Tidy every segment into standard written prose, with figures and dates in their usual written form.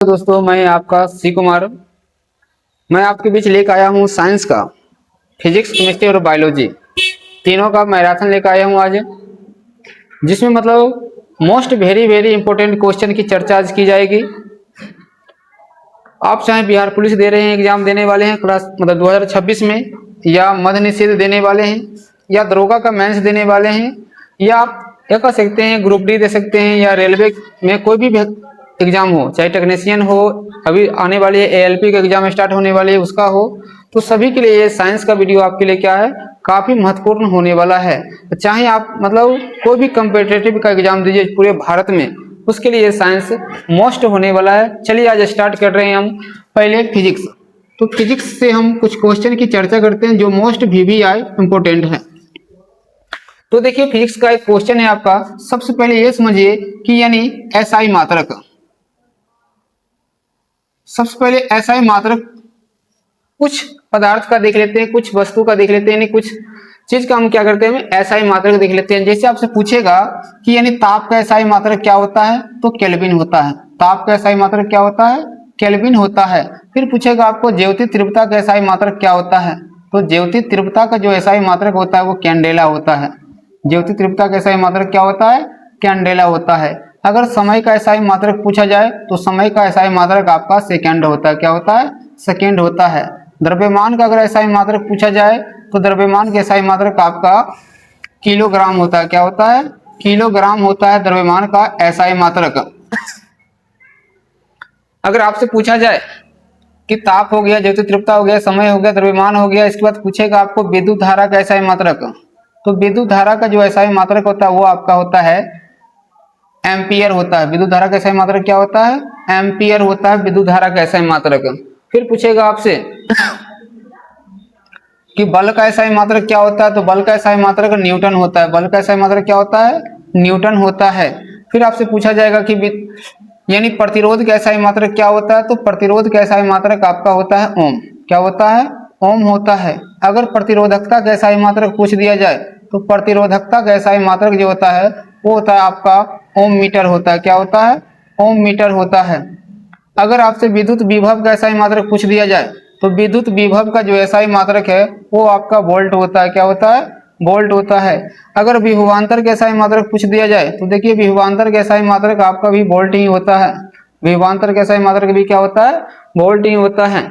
दोस्तों, मैं आपका सी कुमार। मैं आपके बीच लेकर आया हूँ साइंस का, फिजिक्स, केमिस्ट्री और बायोलॉजी तीनों का मैराथन लेकर आया हूँ आज, जिसमें मतलब most very very important question की चर्चा आज की जाएगी। आप चाहे बिहार पुलिस दे रहे हैं, एग्जाम देने वाले हैं क्लास मतलब 2026 में, या मद्य निषेध देने वाले हैं, या दरोगा का मेंस देने वाले हैं, या आप क्या कर सकते हैं ग्रुप डी दे सकते हैं, या रेलवे में कोई भी एग्जाम हो, चाहे टेक्नीशियन हो, अभी आने वाली एएलपी का एग्जाम स्टार्ट होने वाली है उसका हो, तो सभी के लिए ये साइंस का वीडियो आपके लिए क्या है, काफी महत्वपूर्ण होने वाला है। चाहे आप मतलब कोई भी कम्पिटिटिव का एग्जाम दीजिए पूरे भारत में, उसके लिए साइंस मोस्ट होने वाला है। चलिए आज स्टार्ट कर रहे हैं हम पहले फिजिक्स। तो फिजिक्स से हम कुछ क्वेश्चन की चर्चा करते हैं जो मोस्ट वीवीआई इंपोर्टेंट है। तो देखिए फिजिक्स का एक क्वेश्चन है आपका, सबसे पहले ये समझिए कि यानी एसआई मात्रक। सबसे पहले एसआई मात्रक कुछ पदार्थ का देख लेते हैं, कुछ वस्तु का देख लेते हैं, यानी कुछ चीज का हम क्या करते हैं एसआई मात्रक देख लेते हैं। जैसे आपसे पूछेगा कि यानी ताप का एसआई मात्रक क्या होता है, तो केल्विन होता है। ताप का एसआई मात्रक क्या होता है, केल्विन होता है। फिर पूछेगा आपको ज्योति तीव्रता का एसआई मात्रक क्या होता है, तो ज्योति तीव्रता का जो एसआई मात्रक होता है वो कैंडेला होता है। ज्योति तीव्रता का एसआई मात्रक क्या होता है, कैंडेला होता है। अगर समय का एसआई मात्रक पूछा जाए तो समय का एसआई मात्रक आपका सेकेंड होता है। क्या होता है, सेकेंड होता है। द्रव्यमान का अगर एसआई मात्रक पूछा जाए तो द्रव्यमान के एसआई मात्रक आपका किलोग्राम होता है। क्या होता है, किलोग्राम होता है द्रव्यमान का एसआई मात्रक। अगर आपसे पूछा जाए कि ताप हो गया, ज्योति तीव्रता हो गया, समय हो गया, द्रव्यमान हो गया, इसके बाद पूछेगा आपको विद्युत धारा का एसआई मात्रक, तो विद्युत धारा का जो एसआई मात्रक होता है वो आपका होता है एम्पियर होता है। विद्युत धारा का एसआई मात्रक क्या होता है, एम्पियर होता है विद्युत धारा का एसआई मात्रक। फिर पूछेगा आपसे कि बल का एसआई मात्रक क्या होता है, तो बल का एसआई मात्रक न्यूटन होता है। बल का एसआई मात्रक क्या होता है, न्यूटन होता है। फिर आपसे पूछा जाएगा कि यानी प्रतिरोध का एसआई मात्रक क्या होता है, तो प्रतिरोध का एसआई मात्रक आपका होता है ओम। क्या होता है, ओम होता है। अगर प्रतिरोधकता का एसआई मात्रक पूछ दिया जाए तो प्रतिरोधकता का एसआई मात्रक जो होता है वो होता है आपका ओम मीटर होता है। क्या होता है, ओम मीटर होता है। अगर आपसे विद्युत विभव का एसआई मात्रक पूछ दिया जाए तो विद्युत विभव का जो एसआई मात्रक है वो आपका वोल्ट होता है। क्या होता है, वोल्ट होता है। अगर विभवांतर का एसआई मात्रक पूछ दिया जाए तो देखिए विभवांतर का एसआई मात्रक आपका भी वोल्ट ही होता है। विभवांतर का एसआई मात्रक भी क्या होता है, वोल्ट ही होता है।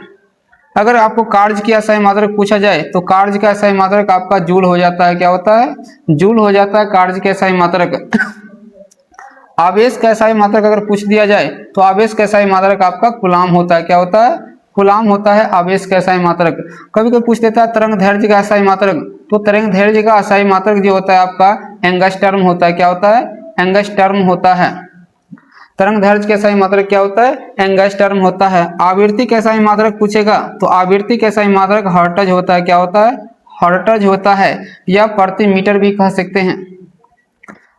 अगर आपको कार्य की एसआई मात्रक पूछा जाए तो कार्य का एसआई मात्रक आपका जूल हो जाता है। क्या होता है, जूल हो जाता है कार्य का एसआई मात्रक। आवेश का एसआई मात्रक अगर पूछ दिया जाए तो आवेश का एसआई मात्रक आपका कूलाम होता है। क्या होता है, कूलाम होता है आवेश का एसआई मात्रक। कभी कभी पूछ देता है तरंग दैर्ध्य का एसआई मात्रक, तो तरंग दैर्ध्य का एसआई मात्रक जो होता है आपका एंगस्टर्म होता है। क्या होता है, एंगस्टर्म होता है। तरंग दैर्ध्य का एसआई मात्रक क्या होता है, एंगस्टर्म होता है। आवृत्ति का एसआई मात्रक पूछेगा तो आवृत्ति का एसआई मात्रक हर्ट्ज होता है। क्या होता है, हर्ट्ज होता है, या प्रति मीटर भी कह सकते हैं।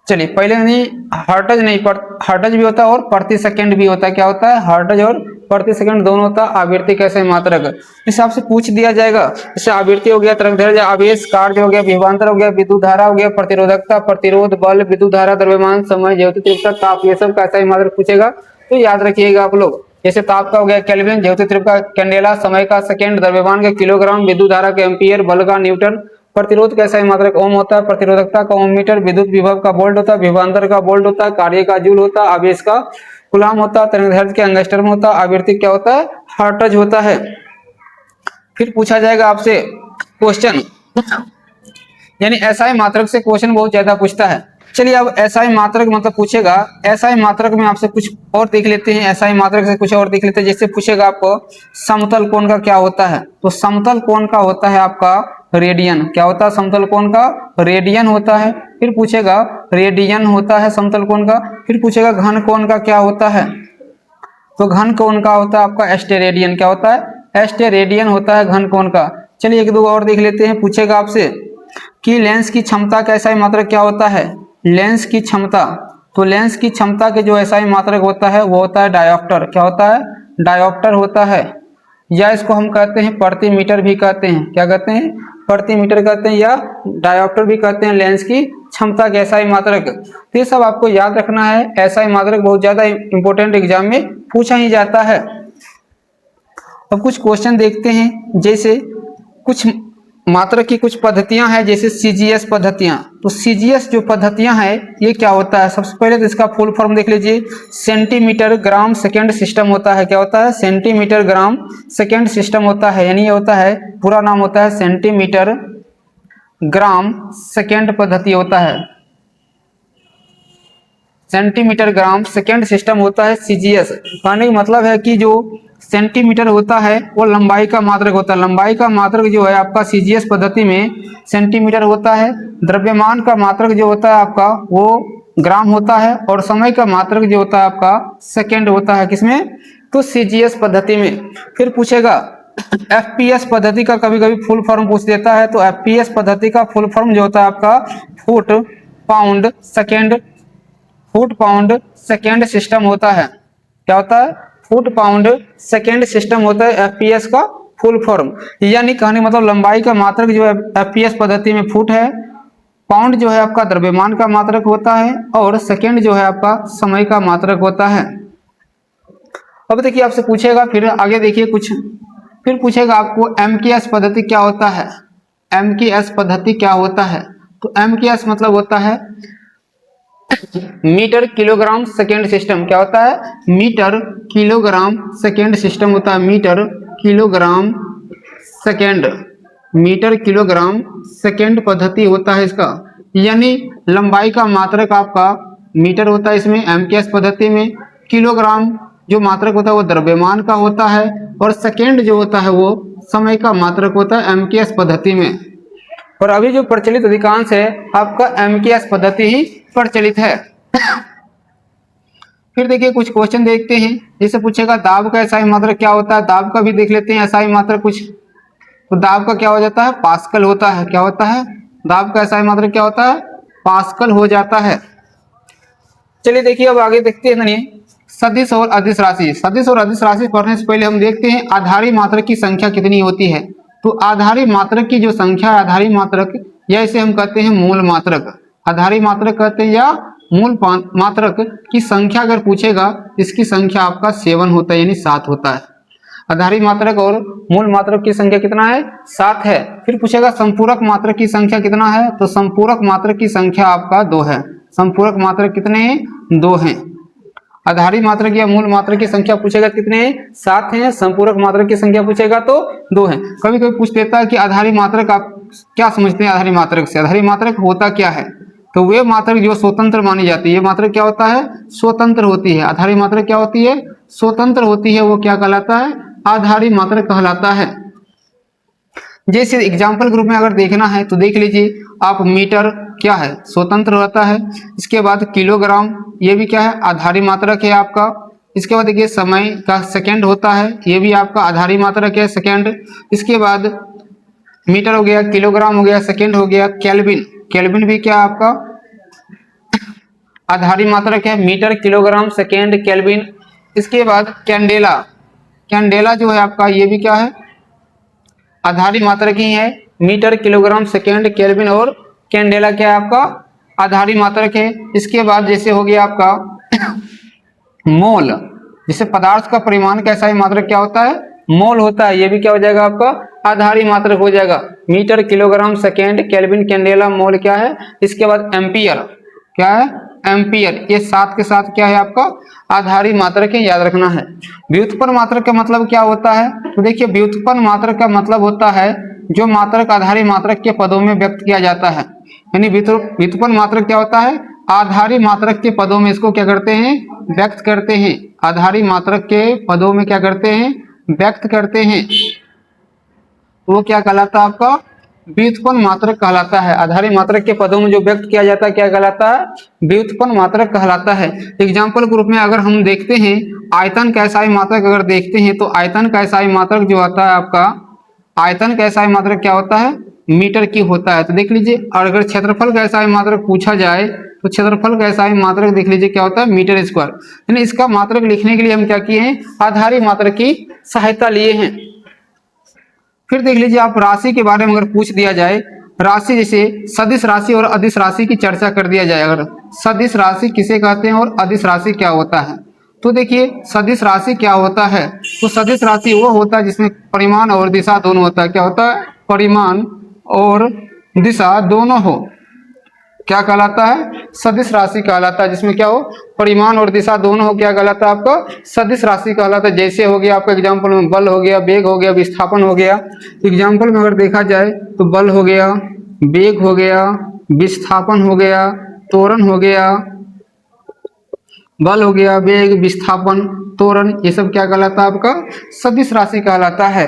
चलिए पहले नहीं, हर्ट्ज नहीं, हर्ट्ज भी होता है और प्रति सेकंड भी होता है। क्या होता है, हर्ट्ज और प्रति सेकंड दोनों होता है आवृत्ति का एसआई मात्रक। इस हिसाब से पूछ दिया जाएगा, जैसे आवृत्ति हो गया, तरंग दैर्ध्य, आवेश, कार्य हो गया, विभवांतर हो गया, विद्युत धारा हो गया, प्रतिरोधकता, प्रतिरोध, बल, विद्युत धारा, द्रव्यमान, समय, ज्योति तीव्रता, ताप, ये सब का एसआई मात्रक पूछेगा तो याद रखिएगा आप लोग। जैसे ताप का हो गया केल्विन, ज्योति तीव्रता का कैंडेला, समय का सेकंड, द्रव्यमान का किलोग्राम, विद्युत धारा का एम्पियर, बल का न्यूटन, प्रतिरोध का एसआई मात्रक ओम होता है, प्रतिरोधकता का ओम मीटर, विद्युत विभव का वोल्ट होता है, विभवांतर का वोल्ट होता है, कार्य का जूल होता है, आवेश का कूलाम होता है, तरंग दैर्ध्य का एंगस्टर्म होता है, आवृत्ति क्या होता है, हर्ट्ज होता है। फिर पूछा जाएगा आपसे क्वेश्चन, यानी एसआई मात्रक से क्वेश्चन बहुत ज्यादा पूछता है। चलिए अब एसआई मात्रक मतलब पूछेगा, एसआई मात्रक में आपसे कुछ और देख लेते हैं, एसआई मात्रक से कुछ और देख लेते हैं। जैसे पूछेगा आपको समतल कोण का क्या होता है, तो समतल कोण का होता है आपका रेडियन। क्या होता है, समतल कोण का रेडियन होता है। फिर पूछेगा रेडियन होता है समतल कोण का। फिर पूछेगा घन कोण का क्या होता है, तो घन कोण का होता है आपका एस्टेरेडियन। क्या होता है, एस्टेरेडियन होता है घन कोण का। चलिए एक दो और देख लेते हैं। पूछेगा आपसे कि लेंस की क्षमता का एसआई मात्रक क्या होता है, लेंस की क्षमता, तो लेंस की क्षमता के जो एसआई मात्रक होता है वो होता है डायोप्टर। क्या होता है, डायोप्टर होता है, या इसको हम कहते हैं प्रति मीटर भी कहते हैं। क्या कहते हैं, प्रति मीटर कहते हैं या डायोप्टर भी कहते हैं लेंस की क्षमता के एसआई मात्रक। तो ये सब आपको याद रखना है। एसआई मात्रक बहुत ज्यादा इंपॉर्टेंट एग्जाम में पूछा ही जाता है। अब कुछ क्वेश्चन देखते हैं, जैसे कुछ मात्रक की कुछ पद्धतियां हैं, जैसे सीजीएस पद्धतियां। तो सीजीएस जो पद्धतियां हैं ये क्या होता है? सबसे पहले तो इसका फुल फॉर्म देख लीजिए, सेंटीमीटर ग्राम सेकेंड सिस्टम होता है। क्या होता है? सेंटीमीटर ग्राम सेकेंड सिस्टम होता है, यानी ये होता है, पूरा नाम होता है सेंटीमीटर ग्राम सेकेंड पद्धति होता है। सेंटीमीटर ग्राम सेकेंड सिस्टम होता है सीजीएस। कहने का मतलब है कि जो सेंटीमीटर होता है वो लंबाई का मात्रक होता है। लंबाई का मात्रक जो है आपका सीजीएस पद्धति में सेंटीमीटर होता है। द्रव्यमान का मात्रक जो होता है आपका वो ग्राम होता है, और समय का मात्रक जो होता है आपका सेकेंड होता है। किसमें? तो सीजीएस पद्धति में। फिर पूछेगा एफपीएस पद्धति का, कभी कभी फुल फॉर्म पूछ देता है। तो एफपीएस पद्धति का फुल फॉर्म जो होता है आपका foot pound second, foot pound second system होता है। क्या होता है? फुट पाउंड सेकेंड सिस्टम होता है एफपीएस का फुल फॉर्म। यानी कहने मतलब लंबाई का मात्रक जो है एफपीएस पद्धति में फुट है, पाउंड जो है आपका द्रव्यमान का मात्रक होता है, और सेकेंड जो है आपका समय का मात्रक होता है। अब देखिए आपसे पूछेगा, फिर आगे देखिए कुछ, फिर पूछेगा आपको एमकेएस पद्धति क्या होता है। एमकेएस पद्धति क्या होता है? तो एमकेएस मतलब होता है मीटर किलोग्राम सेकेंड सिस्टम। क्या होता है? मीटर किलोग्राम सेकेंड सिस्टम होता है। Metre kilogram second, metre kilogram second पद्धति होता है इसका। यानी लंबाई का मात्रक आपका मीटर होता है इसमें एमकेएस पद्धति में। किलोग्राम जो मात्रक होता है वो द्रव्यमान का होता है, और सेकेंड जो होता है वो समय का मात्रक होता है एमकेएस पद्धति में। और अभी जो प्रचलित अधिकांश है आपका एमकेएस पद्धति ही प्रचलित है। फिर देखिए कुछ क्वेश्चन देखते हैं, जैसे पूछेगा दाब का एसआई मात्रक क्या होता है। दाब का भी देख लेते हैं एसआई मात्रक कुछ। तो दाब का क्या हो जाता है? पास्कल होता है। क्या होता है? दाब का एसआई मात्रक क्या होता है? पास्कल हो जाता है। चलिए देखिए अब आगे देखते हैं सदिश और अदिश राशि। सदिश और अदिश राशि पढ़ने से पहले हम देखते हैं आधारी मात्रक की संख्या कितनी होती है। तो आधारी मात्रक की जो संख्या है, आधारी मात्रक, या इसे हम कहते हैं मूल मात्रक। आधारी मात्रक कहते हैं या मूल मात्रक की संख्या अगर पूछेगा, इसकी संख्या आपका 7 होता है, यानी 7 होता है। आधारी मात्रक और मूल मात्रक की संख्या कितना है? 7 है। फिर पूछेगा संपूरक मात्रक की संख्या कितना है। तो संपूरक मात्रक की संख्या आपका 2 है। संपूरक मात्रक कितने हैं? 2 हैं। आधारी मात्रक या मूल मात्रक की संख्या पूछेगा कितने हैं? 7 हैं। संपूरक मात्रक की संख्या पूछेगा तो 2 हैं। कभी कभी पूछ देता है कि आधारी मात्रक आप क्या समझते हैं आधारी मात्रक से? आधारी मात्रक होता क्या है? तो वे मात्रक जो स्वतंत्र मानी जाती है, ये मात्रक क्या होता है? स्वतंत्र होती है। आधारी मात्रक क्या होती है? स्वतंत्र होती है। वो क्या कहलाता है? आधारी मात्रक कहलाता है। जैसे एग्जाम्पल ग्रुप में अगर देखना है तो देख लीजिए आप, मीटर क्या है? स्वतंत्र होता है। इसके बाद किलोग्राम, ये भी क्या है? आधारी मात्रक है आपका। इसके बाद देखिए समय का सेकंड होता है, ये भी आपका आधारी मात्रक है, सेकंड। इसके बाद मीटर हो गया, किलोग्राम हो गया, सेकंड हो गया। केल्विन, केल्विन भी क्या आपका आधारी मात्रक है। Metre, kilogram, second, kelvin. इसके बाद कैंडेला, कैंडेला जो है आपका ये भी क्या है? आधारी मात्रक ही है। मीटर, किलोग्राम, सेकंड, केल्विन और कैंडेला क्या है आपका? आधारी मात्रक है। इसके बाद जैसे हो गया आपका मोल, जिसे पदार्थ का परिमाण का एसआई मात्रक क्या होता है? मोल होता है। ये भी क्या हो जाएगा आपका? आधारी मात्रक हो जाएगा। Metre, kilogram, second, kelvin, candela, mole क्या है? इसके बाद एम्पियर, क्या है? एम्पियर। ये 7 के साथ क्या है आपका? आधारी मात्रक है, याद रखना है। व्युत्पन्न मात्रक का मतलब क्या होता है? तो देखिए व्युत्पन्न मात्रक का मतलब होता है जो मात्रक आधारी मात्रक के पदों में व्यक्त किया जाता है। यानी व्युत्पन्न मात्रक क्या होता है? आधारी मात्रक के पदों में इसको क्या करते हैं? व्यक्त करते हैं। आधारी मात्रक के पदों में क्या करते हैं? व्यक्त करते हैं। वो क्या कहलाता है आपका? व्युत्पन्न मात्रक कहलाता है। आधारी मात्रक के पदों में जो व्यक्त किया जाता है क्या कहलाता है? व्युत्पन्न मात्रक कहलाता है। एग्जाम्पल ग्रुप में अगर हम देखते हैं आयतन का एसआई मात्रक अगर देखते हैं, तो आयतन का एसआई मात्रक जो होता है आपका, आयतन का एसआई मात्रक क्या होता है? मीटर की होता है। तो देख लीजिए, और अगर क्षेत्रफल का एसआई मात्रक पूछा जाए तो क्षेत्रफल का एसआई मात्रक देख लीजिए क्या होता है? Metre square. यानी इसका मात्रक लिखने के लिए हम क्या किए हैं? आधारी मात्रक की सहायता लिए हैं। फिर देख लीजिए आप, राशि के बारे में अगर पूछ दिया जाए, राशि जैसे सदिश राशि और अदिश राशि की चर्चा कर दिया जाए, अगर सदिश राशि किसे कहते हैं और अदिश राशि क्या होता है, तो देखिए सदिश राशि क्या होता है, तो सदिश राशि वो होता है जिसमें परिमाण और दिशा दोनों होता है। क्या होता है? परिमाण और दिशा दोनों हो, क्या कहलाता है? सदिश राशि कहलाता है। जिसमें क्या हो? परिमाण और दिशा दोनों हो, क्या कहलाता है आपका? सदिश राशि कहलाता है। जैसे हो गया आपका एग्जाम्पल में बल हो गया, वेग हो गया, विस्थापन हो गया। एग्जाम्पल में अगर देखा जाए तो बल हो गया, वेग हो गया, विस्थापन हो गया, त्वरण हो गया, बल हो गया, वेग, विस्थापन, त्वरण, ये सब क्या कहलाता है आपका? सदिश राशि कहलाता है।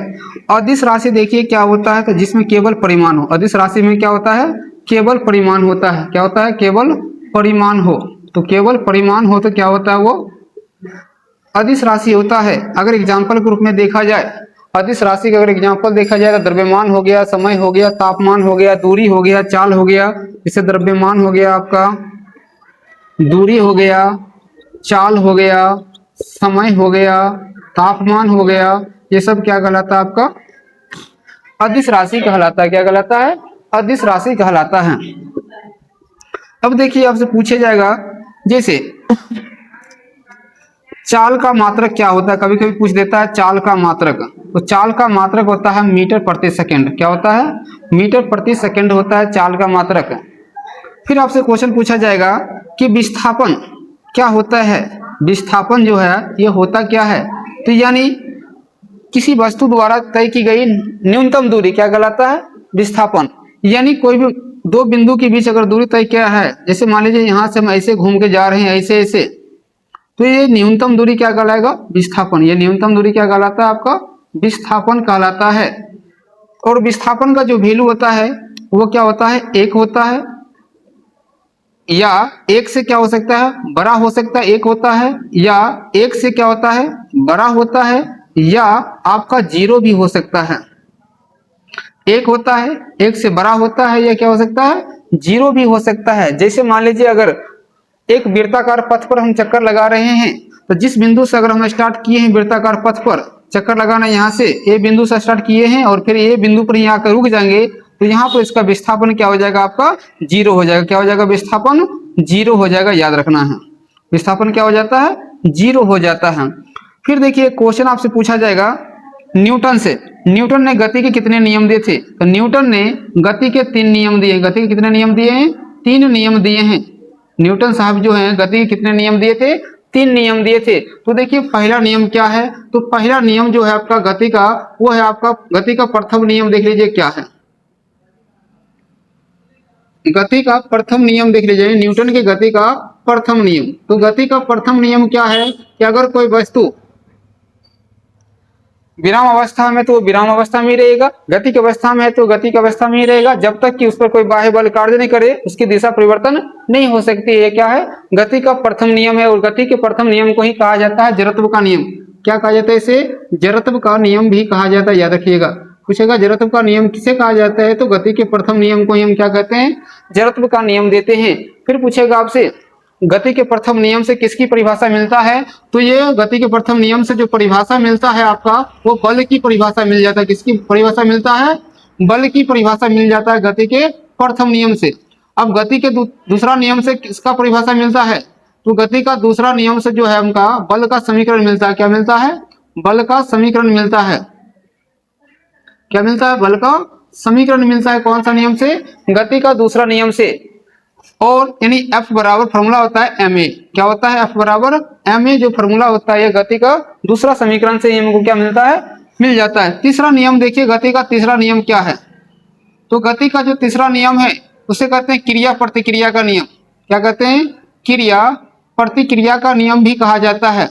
अदिश राशि देखिए क्या होता है, तो जिसमें केवल परिमाण हो। अदिश राशि में क्या होता है? केवल परिमाण होता है। क्या होता है? केवल परिमाण हो। तो केवल परिमाण हो तो क्या होता है? वो अदिश राशि होता है। अगर एग्जाम्पल के रूप में देखा जाए, अदिश राशि का अगर एग्जाम्पल देखा जाए तो द्रव्यमान हो गया, समय हो गया, तापमान हो गया, दूरी हो गया, चाल हो गया। इससे द्रव्यमान हो गया आपका, दूरी हो गया, चाल हो गया, समय हो गया, तापमान हो गया, ये सब क्या कहलाता है आपका? अदिश राशि कहलाता है। क्या कहलाता है? अदिश राशि कहलाता है। अब देखिए आपसे पूछा जाएगा, जैसे चाल का मात्रक क्या होता है, कभी कभी पूछ देता है चाल का मात्रक। तो चाल का मात्रक होता है मीटर प्रति सेकंड। क्या होता है? मीटर प्रति सेकंड होता है चाल का मात्रक। फिर आपसे क्वेश्चन पूछा जाएगा कि विस्थापन क्या होता है। विस्थापन जो है ये होता क्या है, तो यानी किसी वस्तु द्वारा तय की गई न्यूनतम दूरी क्या कहलाता है? विस्थापन। यानी कोई भी दो बिंदु के बीच अगर दूरी तय किया है, जैसे मान लीजिए यहाँ से हम ऐसे घूम के जा रहे हैं, ऐसे ऐसे, तो ये न्यूनतम दूरी क्या कहलाएगा? विस्थापन। ये न्यूनतम दूरी क्या कहलाता है आपका? विस्थापन कहलाता है। और विस्थापन का जो वैल्यू होता है वो क्या होता है? एक होता है, या एक से क्या हो सकता है? बड़ा हो सकता है, एक होता है, या एक से क्या होता है? बड़ा होता है, या आपका जीरो भी हो सकता है। एक होता है, एक से बड़ा होता है, या क्या हो सकता है? जीरो भी हो सकता है। जैसे मान लीजिए अगर एक वृत्ताकार पथ पर हम चक्कर लगा रहे हैं, तो जिस बिंदु से अगर हम स्टार्ट किए हैं वृत्ताकार पथ पर चक्कर लगाना, यहाँ से ए बिंदु से स्टार्ट किए हैं और फिर ए बिंदु पर यहाँ आकर रुक जाएंगे, तो यहाँ पर इसका विस्थापन क्या हो जाएगा आपका? जीरो हो जाएगा। क्या हो जाएगा? विस्थापन जीरो हो जाएगा, याद रखना है। विस्थापन क्या हो जाता है? जीरो हो जाता है। फिर देखिए क्वेश्चन आपसे पूछा जाएगा न्यूटन से। न्यूटन ने गति के कितने नियम दिए थे, तो न्यूटन ने गति के 3 नियम दिए। गति के कितने नियम दिए हैं? 3 नियम दिए हैं। न्यूटन साहब जो हैं गति के कितने नियम दिए थे? 3 नियम दिए थे। तो देखिए पहला नियम क्या है, तो पहला नियम जो है आपका गति का, वो है आपका गति का प्रथम नियम। देख लीजिए क्या है गति का प्रथम नियम, देख लीजिए न्यूटन के गति का प्रथम नियम। तो गति का प्रथम नियम क्या है कि अगर कोई वस्तु विराम अवस्था में तो विराम अवस्था में ही रहेगा, गति की अवस्था में है तो गति की अवस्था में ही रहेगा, जब तक कि उस पर कोई बाह्य बल कार्य नहीं करे उसकी दिशा परिवर्तन नहीं हो सकती है। क्या है? गति का प्रथम नियम है। और गति के प्रथम नियम को ही कहा जाता है जड़त्व का नियम। क्या कहा जाता है इसे? जड़त्व का नियम भी कहा जाता है, याद रखिएगा। पूछेगा जड़त्व का नियम किसे कहा जाता है, तो गति के प्रथम नियम को ही हम क्या कहते हैं? जड़त्व का नियम देते हैं। फिर पूछेगा आपसे गति के प्रथम नियम से किसकी परिभाषा मिलता है, तो ये गति के प्रथम नियम से जो परिभाषा मिलता है आपका, वो बल की परिभाषा मिल जाता है। किसकी परिभाषा मिलता है? बल की परिभाषा मिल जाता है गति के प्रथम नियम से। अब गति के दूसरा नियम से किसका परिभाषा मिलता है, तो गति का दूसरा नियम से जो है हमका बल का समीकरण मिलता है। क्या मिलता है? बल का समीकरण मिलता है। क्या मिलता है? बल का समीकरण मिलता है। कौन सा नियम से? गति का दूसरा नियम से। और यानी F बराबर फॉर्मूला होता है ma। क्या होता है? F बराबर ma जो फॉर्मूला होता है गति का दूसरा समीकरण से हमको क्या मिलता है? मिल जाता है। तीसरा नियम देखिए, गति का तीसरा नियम क्या है, तो गति का जो तीसरा नियम है उसे कहते हैं क्रिया प्रतिक्रिया का नियम। क्या कहते हैं? क्रिया प्रतिक्रिया का नियम भी कहा जाता है।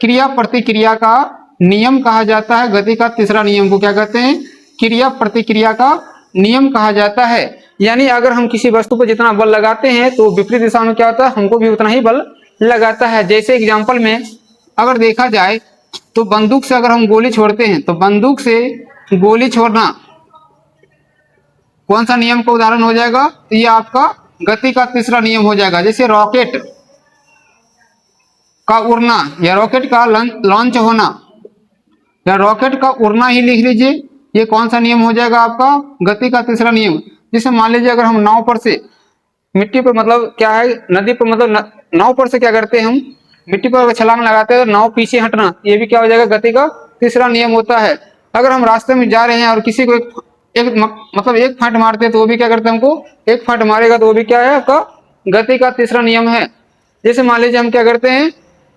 क्रिया प्रतिक्रिया का नियम कहा जाता है गति का तीसरा नियम को। क्या कहते हैं? क्रिया प्रतिक्रिया का नियम कहा जाता है। यानी अगर हम किसी वस्तु पर जितना बल लगाते हैं तो विपरीत दिशा में क्या होता है? हमको भी उतना ही बल लगाता है। जैसे एग्जाम्पल में अगर देखा जाए तो बंदूक से अगर हम गोली छोड़ते हैं, तो बंदूक से गोली छोड़ना कौन सा नियम का उदाहरण हो जाएगा? तो ये आपका गति का तीसरा नियम हो जाएगा। जैसे रॉकेट का उड़ना या रॉकेट का लॉन्च होना, या रॉकेट का उड़ना ही लिख लीजिए, ये कौन सा नियम हो जाएगा आपका? गति का तीसरा नियम। जैसे मान लीजिए अगर हम नाव पर से मिट्टी पर मतलब क्या है नदी पर मतलब नाव पर से क्या करते हैं हम मिट्टी पर छलांग लगाते हैं तो नाव पीछे हटना, ये भी क्या हो जाएगा? गति का तीसरा नियम होता है। अगर हम रास्ते में जा रहे हैं और किसी को मतलब एक फट मारते हैं तो वो भी क्या करते हैं? हमको एक फट मारेगा तो वो भी क्या है? आपका गति का तीसरा नियम है। जैसे मान लीजिए हम क्या करते हैं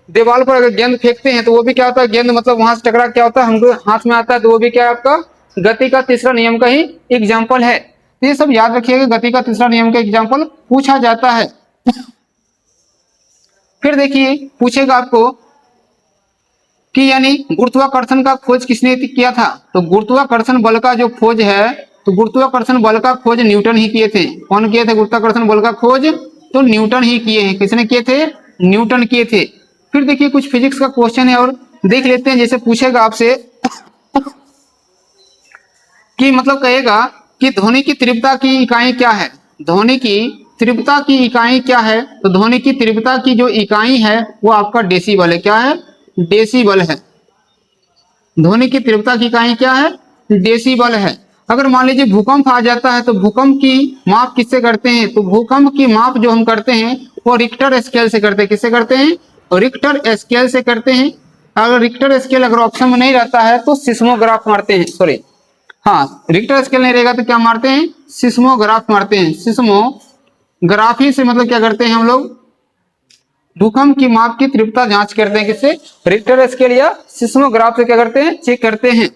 दीवार पर अगर गेंद फेंकते हैं तो वो भी क्या होता है? गेंद मतलब वहां से टकरा क्या होता है हमको हाथ में आता है तो वो भी क्या है? आपका गति का तीसरा नियम का ही एग्जाम्पल है। तो ये सब याद रखिएगा, गति का तीसरा नियम का एग्जाम्पल पूछा जाता है। फिर देखिए पूछेगा आपको कि यानी गुरुत्वाकर्षण का खोज किसने किया था? तो गुरुत्वाकर्षण बल का जो खोज है तो गुरुत्वाकर्षण बल का खोज न्यूटन ही किए थे। कौन किए थे गुरुत्वाकर्षण बल का खोज? तो न्यूटन ही किए हैं। किसने किए थे? न्यूटन किए थे। फिर देखिए कुछ फिजिक्स का क्वेश्चन है और देख लेते हैं। जैसे पूछेगा आपसे कि मतलब कहेगा कि ध्वनि की तीव्रता की इकाई क्या है? ध्वनि की तीव्रता की इकाई क्या है? तो ध्वनि की तीव्रता की जो इकाई है वो आपका डेसिबल है। क्या है? डेसिबल है। ध्वनि की तीव्रता की इकाई क्या है? डेसिबल है। अगर मान लीजिए भूकंप आ जाता है तो भूकंप की माप किससे करते हैं? तो भूकंप की माप जो हम करते हैं वो रिक्टर स्केल से करते हैं। किससे करते हैं? रिक्टर स्केल से करते हैं। अगर रिक्टर स्केल अगर ऑप्शन में नहीं रहता है तो सिस्मोग्राफ मारते हैं। सॉरी, हाँ, रिक्टर स्केल नहीं रहेगा तो क्या मारते हैं? सिस्मोग्राफ मारते हैं। सिस्मोग्राफी से मतलब क्या करते हैं हम लोग? भूकंप की माप की तीव्रता जांच करते हैं। किससे? रिक्टर स्केल या सिस्मोग्राफ से क्या करते हैं? चेक करते हैं।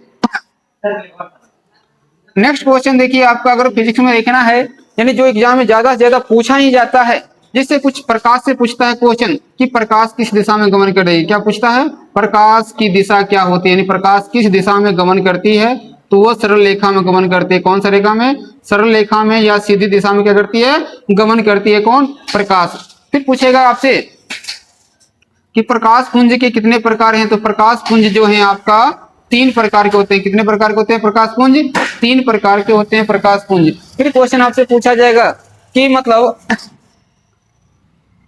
नेक्स्ट क्वेश्चन देखिए आपका अगर फिजिक्स में देखना है यानी जो एग्जाम में ज्यादा से ज्यादा पूछा ही जाता है, जिससे कुछ प्रकाश से पूछता है क्वेश्चन कि प्रकाश किस दिशा में गमन कर रही है। क्या पूछता है? प्रकाश की दिशा क्या होती है, यानी प्रकाश किस दिशा में गमन करती है? तो वो सरल रेखा में गमन करती है। कौन सा रेखा में? सरल रेखा में या सीधी दिशा में क्या करती है? गमन करती है। कौन? प्रकाश। फिर पूछेगा आपसे कि प्रकाश पुंज के कितने प्रकार हैं? तो प्रकाश पुंज जो है आपका 3 प्रकार के होते हैं। कितने प्रकार के होते हैं प्रकाश पुंज? 3 प्रकार के होते हैं प्रकाश पुंज। फिर क्वेश्चन आपसे पूछा जाएगा कि मतलब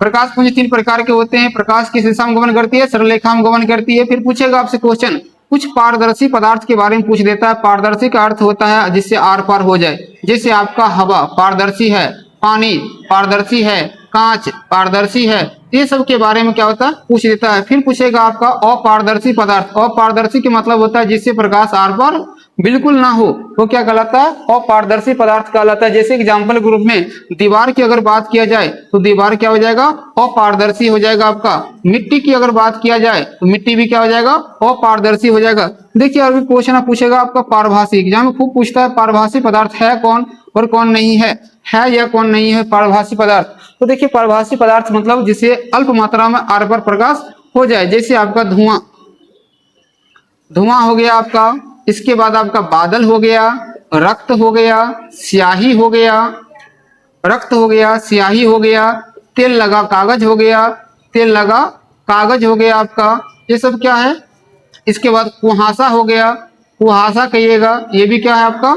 प्रकाश पुंज 3 प्रकार के होते हैं। प्रकाश किस दिशा में गमन करती है? सरल रेखा में गमन करती है। फिर पूछेगा आपसे क्वेश्चन कुछ पारदर्शी पदार्थ के बारे में पूछ देता है। पारदर्शी का अर्थ होता है जिससे आर पार हो जाए। जैसे आपका हवा पारदर्शी है, पानी पारदर्शी है, कांच पारदर्शी है, ये सब के बारे में क्या होता है? पूछ देता है। फिर पूछेगा आपका अपारदर्शी पदार्थ। अपारदर्शी के मतलब होता है जिससे प्रकाश आर पार बिल्कुल ना हो, वो क्या कहलाता है? अपारदर्शी पदार्थ कहलाता है। जैसे एग्जाम्पल के रूप में दीवार की अगर बात किया जाए तो दीवार क्या हो जाएगा? अपारदर्शी हो जाएगा आपका। मिट्टी की अगर बात किया जाए तो मिट्टी भी क्या हो जाएगा? अपारदर्शी हो जाएगा। देखिए अभी क्वेश्चन पूछेगा आपका पारभासी। एग्जाम में खूब पूछता है पारभासी पदार्थ है कौन और कौन नहीं है या कौन नहीं है पारभासी पदार्थ। तो देखिए पारभासी पदार्थ मतलब जिसे अल्प मात्रा में आर पर प्रकाश हो जाए। जैसे आपका धुआं हो गया आपका, इसके बाद आपका बादल हो गया, रक्त हो गया, स्याही हो गया, रक्त हो गया, स्याही हो गया, तेल लगा कागज हो गया, तेल लगा कागज हो गया आपका। ये सब क्या है? इसके बाद कुहासा हो गया, कुहासा कहिएगा, ये भी क्या है आपका?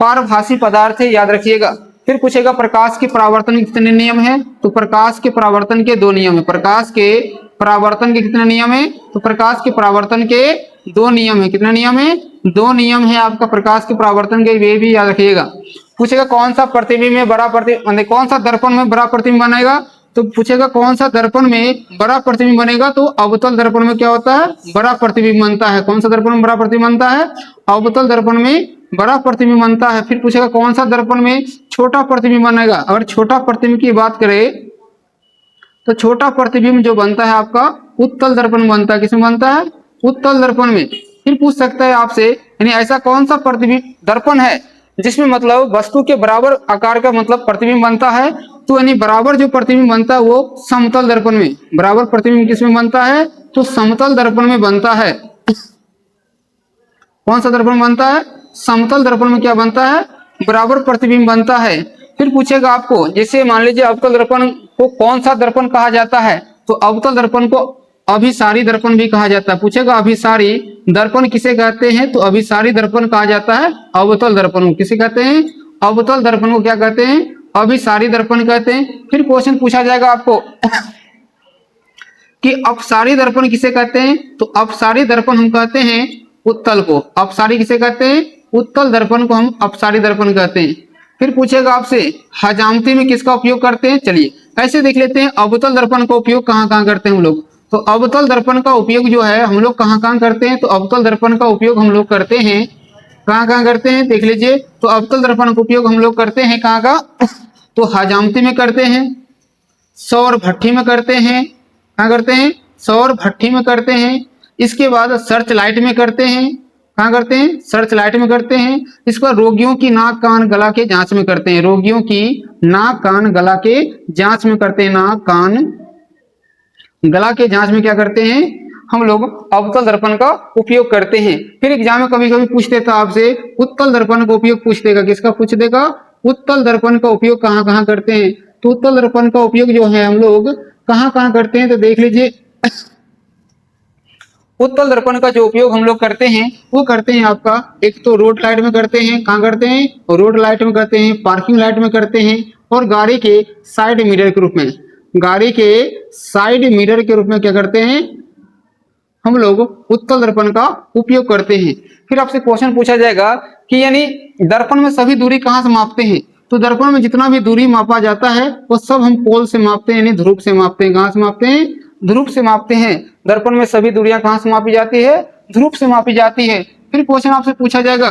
पारभासी पदार्थ है, याद रखिएगा। फिर पूछेगा प्रकाश के परावर्तन के कितने नियम हैं? तो प्रकाश के परावर्तन के 2 नियम है। प्रकाश के परावर्तन के कितने नियम है? तो प्रकाश के परावर्तन के 2 नियम है। कितने नियम है? 2 नियम है आपका प्रकाश के परावर्तन के, वे भी याद रखिएगा। पूछेगा कौन सा प्रतिबिंब में बड़ा प्रतिबिंब, कौन सा दर्पण में बड़ा प्रतिबिंब बनेगा? तो पूछेगा कौन सा दर्पण में बड़ा प्रतिबिंब बनेगा? तो अवतल दर्पण में क्या होता है? बड़ा प्रतिबिंब बनता है। कौन सा दर्पण में बड़ा प्रतिबिंब बनता है? अवतल दर्पण में बड़ा प्रतिबिंब बनता है। फिर पूछेगा कौन सा दर्पण में छोटा प्रतिबिंब बनेगा? अगर छोटा प्रतिबिंब की बात करें तो छोटा प्रतिबिंब जो बनता है आपका उत्तल दर्पण में बनता है। किसमें बनता है? उत्तल दर्पण में। फिर पूछ सकता है आपसे यानी ऐसा कौन सा प्रतिबिंब दर्पण है जिसमें मतलब वस्तु के बराबर आकार का मतलब प्रतिबिंब बनता है? तो यानी बराबर जो प्रतिबिंब बनता है वो समतल दर्पण में। बराबर प्रतिबिंब किसमें बनता है? तो समतल दर्पण में बनता है। कौन सा दर्पण बनता है? समतल दर्पण में क्या बनता है? बराबर प्रतिबिंब बनता है। फिर पूछेगा आपको जैसे मान लीजिए अवतल दर्पण को कौन सा दर्पण कहा जाता है? तो अवतल दर्पण को अभिसारी दर्पण भी कहा जाता है। पूछेगा अभिसारी दर्पण किसे कहते हैं? तो अभिसारी दर्पण कहा जाता है अवतल दर्पण को। किसे कहते हैं? अवतल दर्पण को क्या कहते हैं? अभिसारी दर्पण कहते हैं। फिर क्वेश्चन पूछा जाएगा आपको कि अपसारी दर्पण किसे कहते हैं? तो अपसारी दर्पण हम कहते हैं उत्तल को। अपसारी किसे कहते हैं? उत्तल दर्पण को हम अपसारी दर्पण कहते हैं। फिर पूछेगा आपसे हजामती में किसका उपयोग करते हैं। चलिए ऐसे देख लेते हैं अवतल दर्पण का उपयोग कहाँ कहाँ करते हैं हम लोग। तो अवतल दर्पण का उपयोग जो है हम लोग कहाँ कहाँ करते हैं, तो अवतल दर्पण का उपयोग हम लोग करते हैं कहाँ कहाँ करते हैं, देख लीजिए। तो अवतल दर्पण का उपयोग हम लोग करते हैं कहाँ कहाँ, तो हजामती में करते हैं, सौर भट्ठी में करते हैं, कहाँ करते हैं, सौर भट्ठी में करते हैं। इसके बाद सर्च लाइट में करते हैं, कहाँ करते हैं, सर्च लाइट में करते हैं। इसके बाद रोगियों की नाक कान गला के जांच में करते हैं, रोगियों की नाक कान गला के जांच में करते हैं, नाक कान गला के जांच में क्या करते हैं हम लोग अवतल दर्पण का उपयोग करते हैं। फिर एग्जाम में कभी कभी पूछ देता आपसे उत्तल दर्पण का उपयोग पूछ देगा, किसका पूछ देगा, उत्तल दर्पण का उपयोग कहाँ कहाँ करते हैं। तो उत्तल दर्पण का उपयोग जो है हम लोग कहाँ कहाँ करते हैं, तो देख लीजिए उत्तल दर्पण का जो उपयोग हम लोग करते हैं वो करते हैं आपका, एक तो रोड लाइट में करते हैं, कहाँ करते हैं, रोड लाइट में करते हैं, पार्किंग लाइट में करते हैं, और गाड़ी के साइड मिरर के रूप में, गाड़ी के साइड मिरर के रूप में क्या करते हैं हम लोग उत्तल दर्पण का उपयोग करते हैं। फिर आपसे क्वेश्चन पूछा जाएगा कि यानी दर्पण में सभी दूरी कहाँ से मापते हैं। तो दर्पण में जितना भी दूरी मापा जाता है वो सब हम पोल से मापते हैं, यानी ध्रुव से मापते हैं। कहाँ से मापते हैं, ध्रुव से मापते हैं। दर्पण में सभी दूरियां कहाँ से मापी जाती है, ध्रुव से मापी जाती है। फिर क्वेश्चन आपसे पूछा जाएगा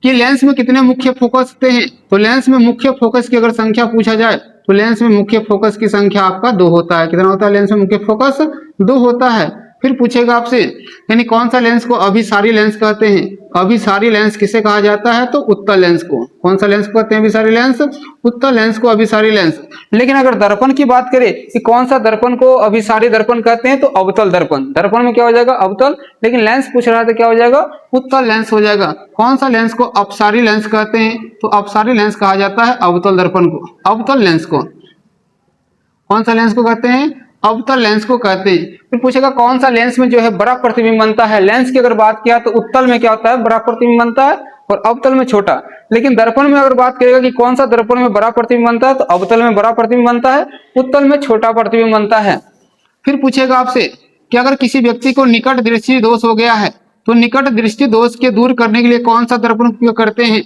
कि लेंस में कितने मुख्य फोकस होते हैं। तो लेंस में मुख्य फोकस की अगर संख्या पूछा जाए तो लेंस में मुख्य फोकस की संख्या आपका 2 होता है। कितना होता है, लेंस में मुख्य फोकस 2 होता है। फिर पूछेगा आपसे यानी कौन सा लेंस को अभिसारी लेंस कहते हैं। अभिसारी लेंस किसे कहा जाता है, तो उत्तल लेंस को। कौन सा लेंस कहते हैं अभिसारी लेंस, उत्तल लेंस को अभिसारी लेंस। लेकिन अगर दर्पण की बात करें कि कौन सा दर्पण को अभिसारी दर्पण कहते हैं, तो अवतल दर्पण। दर्पण में क्या हो जाएगा, अवतल। लेकिन लेंस पूछ रहा था क्या हो जाएगा, उत्तल लेंस हो जाएगा। कौन सा लेंस को अपसारी लेंस कहते हैं, तो अपसारी लेंस कहा जाता है अवतल दर्पण को, अवतल लेंस को। कौन सा लेंस को कहते हैं, अवतल लेंस को कहते हैं। फिर पूछेगा कौन सा लेंस में जो है बड़ा प्रतिबिंब बनता है। लेंस की अगर बात किया तो उत्तल में क्या होता है, बड़ा प्रतिबिंब बनता है, और अवतल में छोटा। लेकिन दर्पण में अगर बात करेगा कि कौन सा दर्पण में बड़ा प्रतिबिंब बनता है, तो अवतल में बड़ा प्रतिबिंब बनता है, उत्तल में छोटा प्रतिबिंब बनता है। फिर पूछेगा आपसे कि अगर किसी व्यक्ति को निकट दृष्टि दोष हो गया है तो निकट दृष्टि दोष के दूर करने के लिए कौन सा दर्पण उपयोग करते हैं,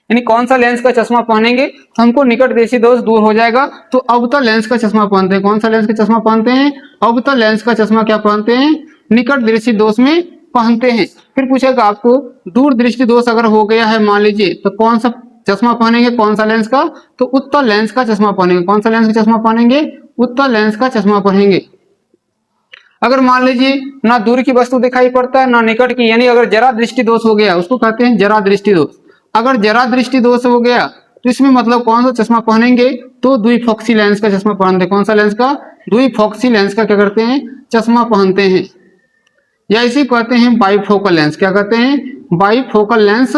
यानी कौन सा लेंस का चश्मा पहनेंगे तो हमको निकट दृष्टि दोष दूर हो जाएगा। तो अवतल लेंस का चश्मा पहनते हैं। कौन सा लेंस का चश्मा पहनते हैं, अवतल लेंस का चश्मा क्या पहनते हैं, निकट दृष्टि दोष में पहनते हैं। फिर पूछेगा आपको दूर दृष्टि दोष अगर हो गया है मान लीजिए, तो कौन सा चश्मा पहनेंगे, कौन सा लेंस का, तो उत्तल लेंस का चश्मा पहनेंगे। कौन सा लेंस का चश्मा पहनेंगे, उत्तल लेंस का चश्मा पहनेंगे। अगर मान लीजिए ना दूर की वस्तु दिखाई पड़ता है ना निकट की, यानी अगर जरा दृष्टि दोष हो गया, उसको कहते हैं जरा दृष्टि दोष। अगर जरा दृष्टि दोष हो गया तो इसमें मतलब कौन सा चश्मा पहनेंगे, तो द्विफोक्सी लेंस का चश्मा पहनते हैं। कौन सा लेंस का, द्विफोक्सी लेंस का क्या करते हैं, चश्मा पहनते हैं। या इसी कहते हैं बाइफोकल लेंस। क्या कहते हैं, बाइफोकल लेंस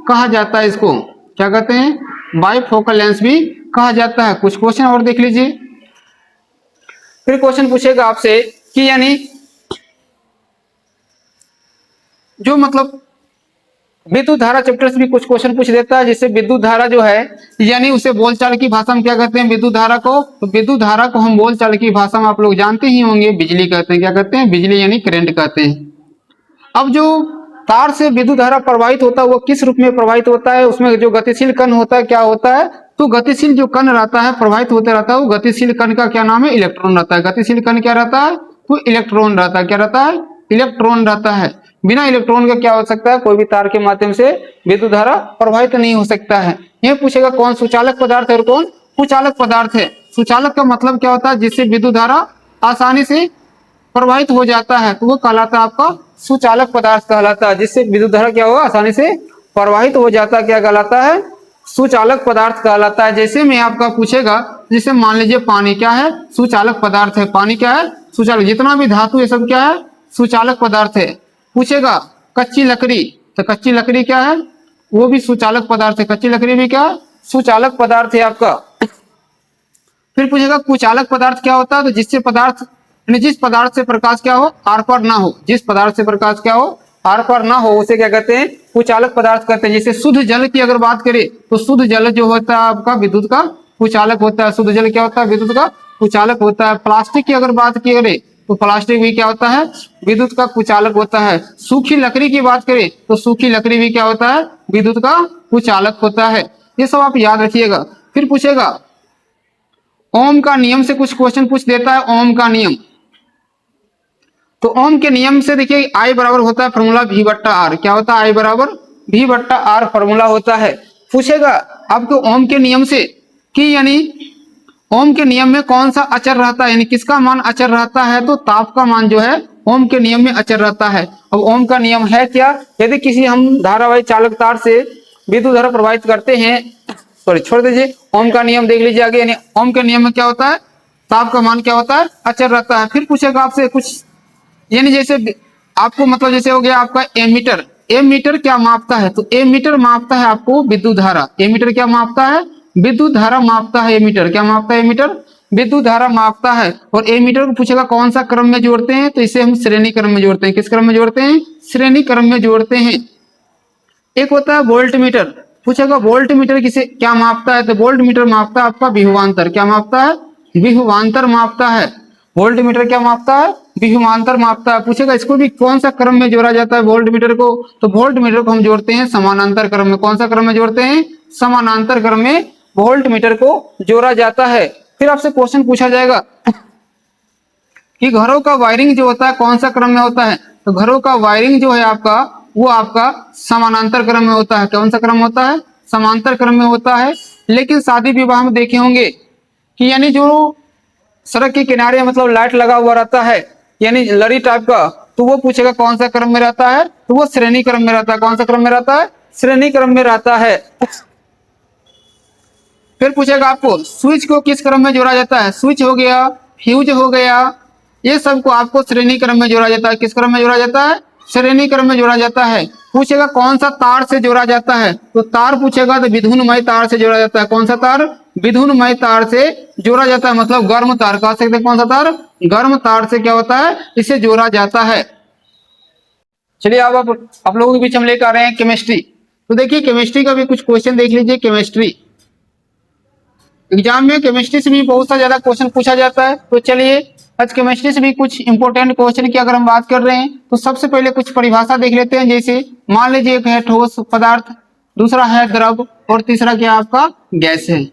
कहा जाता है इसको। क्या कहते हैं, बाइफोकल लेंस भी कहा जाता है। कुछ क्वेश्चन और देख लीजिए। फिर क्वेश्चन पूछेगा आपसे कि यानी जो मतलब विद्युत धारा चैप्टर से भी कुछ क्वेश्चन पूछ देता है, जिससे विद्युत धारा जो है यानी उसे बोलचाल की भाषा में क्या कहते हैं, विद्युत धारा को। तो विद्युत धारा को हम बोलचाल की भाषा में आप लोग जानते ही होंगे, बिजली कहते हैं। क्या कहते हैं, बिजली यानी करंट कहते हैं। अब जो तार से विद्युत धारा प्रवाहित होता है वो किस रूप में प्रवाहित होता है, उसमें जो गतिशील कण होता है क्या होता है, तो गतिशील जो कण रहता है प्रवाहित होते रहता है, वो गतिशील कण का क्या नाम है, इलेक्ट्रॉन रहता है। गतिशील कण क्या रहता है, तो इलेक्ट्रॉन रहता है। क्या रहता है, इलेक्ट्रॉन रहता है। बिना इलेक्ट्रॉन का क्या हो सकता है, कोई भी तार के माध्यम से विद्युत धारा प्रवाहित नहीं हो सकता है। यह पूछेगा कौन सुचालक पदार्थ है और कौन कुचालक पदार्थ है। सुचालक का मतलब क्या होता है, जिससे विद्युत धारा आसानी से प्रवाहित हो जाता है, तो वो कहलाता है आपका सुचालक पदार्थ कहलाता है। जिससे विद्युत धारा क्या होगा, आसानी से प्रवाहित हो जाता है, क्या कहलाता है, सुचालक पदार्थ कहलाता है। जैसे में आपका पूछेगा, जैसे मान लीजिए पानी क्या है, सुचालक पदार्थ है। पानी क्या है, सुचालक। जितना भी धातु ये सब क्या है, सुचालक पदार्थ है। पूछेगा कच्ची लकड़ी, तो कच्ची लकड़ी क्या है, वो भी सुचालक पदार्थ है। कच्ची लकड़ी भी क्या है, सुचालक पदार्थ है आपका। फिर पूछेगा कुचालक पदार्थ क्या होता है, तो जिससे पदार्थ जिस पदार्थ से प्रकाश क्या हो, आर पार ना हो, जिस पदार्थ से प्रकाश क्या हो, आर पार ना हो, उसे क्या कहते हैं, कुचालक पदार्थ कहते हैं। जैसे शुद्ध जल की अगर बात करें तो शुद्ध जल जो होता है आपका विद्युत का कुचालक होता है। शुद्ध जल क्या होता है, विद्युत का कुचालक होता है। प्लास्टिक की अगर बात करें तो प्लास्टिक भी क्या होता है, विद्युत का कुचालक होता है। सूखी लकड़ी की बात करें तो सूखी लकड़ी भी क्या होता है, विद्युत का कुचालक होता है। ये सब आप याद रखिएगा। फिर पूछेगा ओम का नियम से कुछ क्वेश्चन पूछ देता है। ओम का नियम, तो ओम के नियम से देखिए आई बराबर होता है फॉर्मूला V बट्टा आर। क्या होता है, आई बराबर V बट्टा आर फॉर्मूला होता है। पूछेगा आपको ओम के नियम से कि यानी ओम के नियम में कौन सा अचर रहता है, यानी किसका मान अचर रहता है, तो ताप का मान जो है ओम के नियम में अचर रहता है। अब ओम का नियम है क्या, यदि किसी हम धारावाही चालक तार से विद्युत धारा प्रवाहित करते हैं, सॉरी छोड़ दीजिए, ओम का नियम देख लीजिए आगे। यानी ओम के नियम में क्या होता है, ताप का मान क्या होता है, अचर रहता है। फिर पूछेगा आपसे कुछ, यानी जैसे आपको मतलब जैसे हो गया आपका एमीटर, एमीटर क्या मापता है, तो एमीटर मापता है आपको विद्युत धारा। एमीटर क्या मापता है, विद्युत धारा मापता है। एमीटर क्या मापता है, एमीटर विद्युत धारा मापता है। और एमीटर को पूछेगा कौन सा क्रम में जोड़ते हैं, तो इसे हम श्रेणी क्रम में जोड़ते हैं। किस क्रम में जोड़ते हैं, श्रेणी क्रम में जोड़ते हैं। एक होता है वोल्ट मीटर, पूछेगा वोल्ट मीटर किसे क्या मापता है, तो वोल्ट मीटर मापता है आपका विभवांतर। क्या मापता है, विभवांतर मापता है। वोल्ट मीटर क्या मापता है, विभवांतर मापता है। पूछेगा इसको भी कौन सा क्रम में जोड़ा जाता है वोल्ट मीटर को, तो वोल्ट मीटर को हम जोड़ते हैं समानांतर क्रम में। कौन सा क्रम में जोड़ते हैं, समानांतर क्रम में वोल्ट मीटर को जोड़ा जाता है। फिर आपसे क्वेश्चन पूछा जाएगा कि घरों का वायरिंग जो होता है कौन सा क्रम में होता है, तो घरों का वायरिंग जो है आपका वो आपका समानांतर क्रम में होता है। कौन सा क्रम होता है, समांतर क्रम में होता है। लेकिन शादी विवाह में देखे होंगे कि यानी जो सड़क के किनारे मतलब लाइट लगा हुआ रहता है, यानी लड़ी टाइप का, तो वो पूछेगा कौन सा क्रम में रहता है, तो वो श्रेणी क्रम में रहता है। कौन सा क्रम में रहता है, श्रेणी क्रम में रहता है। फिर पूछेगा आपको स्विच को किस क्रम में जोड़ा जाता है, स्विच हो गया, फ्यूज हो गया, ये सब को आपको श्रेणी क्रम में जोड़ा जाता है। किस क्रम में जोड़ा जाता है, श्रेणी क्रम में जोड़ा जाता है। पूछेगा कौन सा तार से जोड़ा जाता है, तो तार पूछेगा तो विद्युन्मय तार से जोड़ा जाता है। कौन सा तार, विद्युन्मय तार से जोड़ा जाता है, मतलब गर्म तार कह सकते हैं। कौन सा तार, गर्म तार से क्या होता है, इसे जोड़ा जाता है। चलिए अब आप लोगों के बीच हम लेकर आ रहे हैं केमिस्ट्री। तो देखिए केमिस्ट्री का भी कुछ क्वेश्चन देख लीजिए। केमिस्ट्री एग्जाम में केमिस्ट्री से भी बहुत सा ज्यादा क्वेश्चन पूछा जाता है। तो चलिए आज केमिस्ट्री से भी कुछ इंपॉर्टेंट क्वेश्चन की अगर हम बात कर रहे हैं तो सबसे पहले कुछ परिभाषा देख लेते हैं। जैसे मान लीजिए एक है ठोस पदार्थ, दूसरा है द्रव और तीसरा क्या आपका गैस है।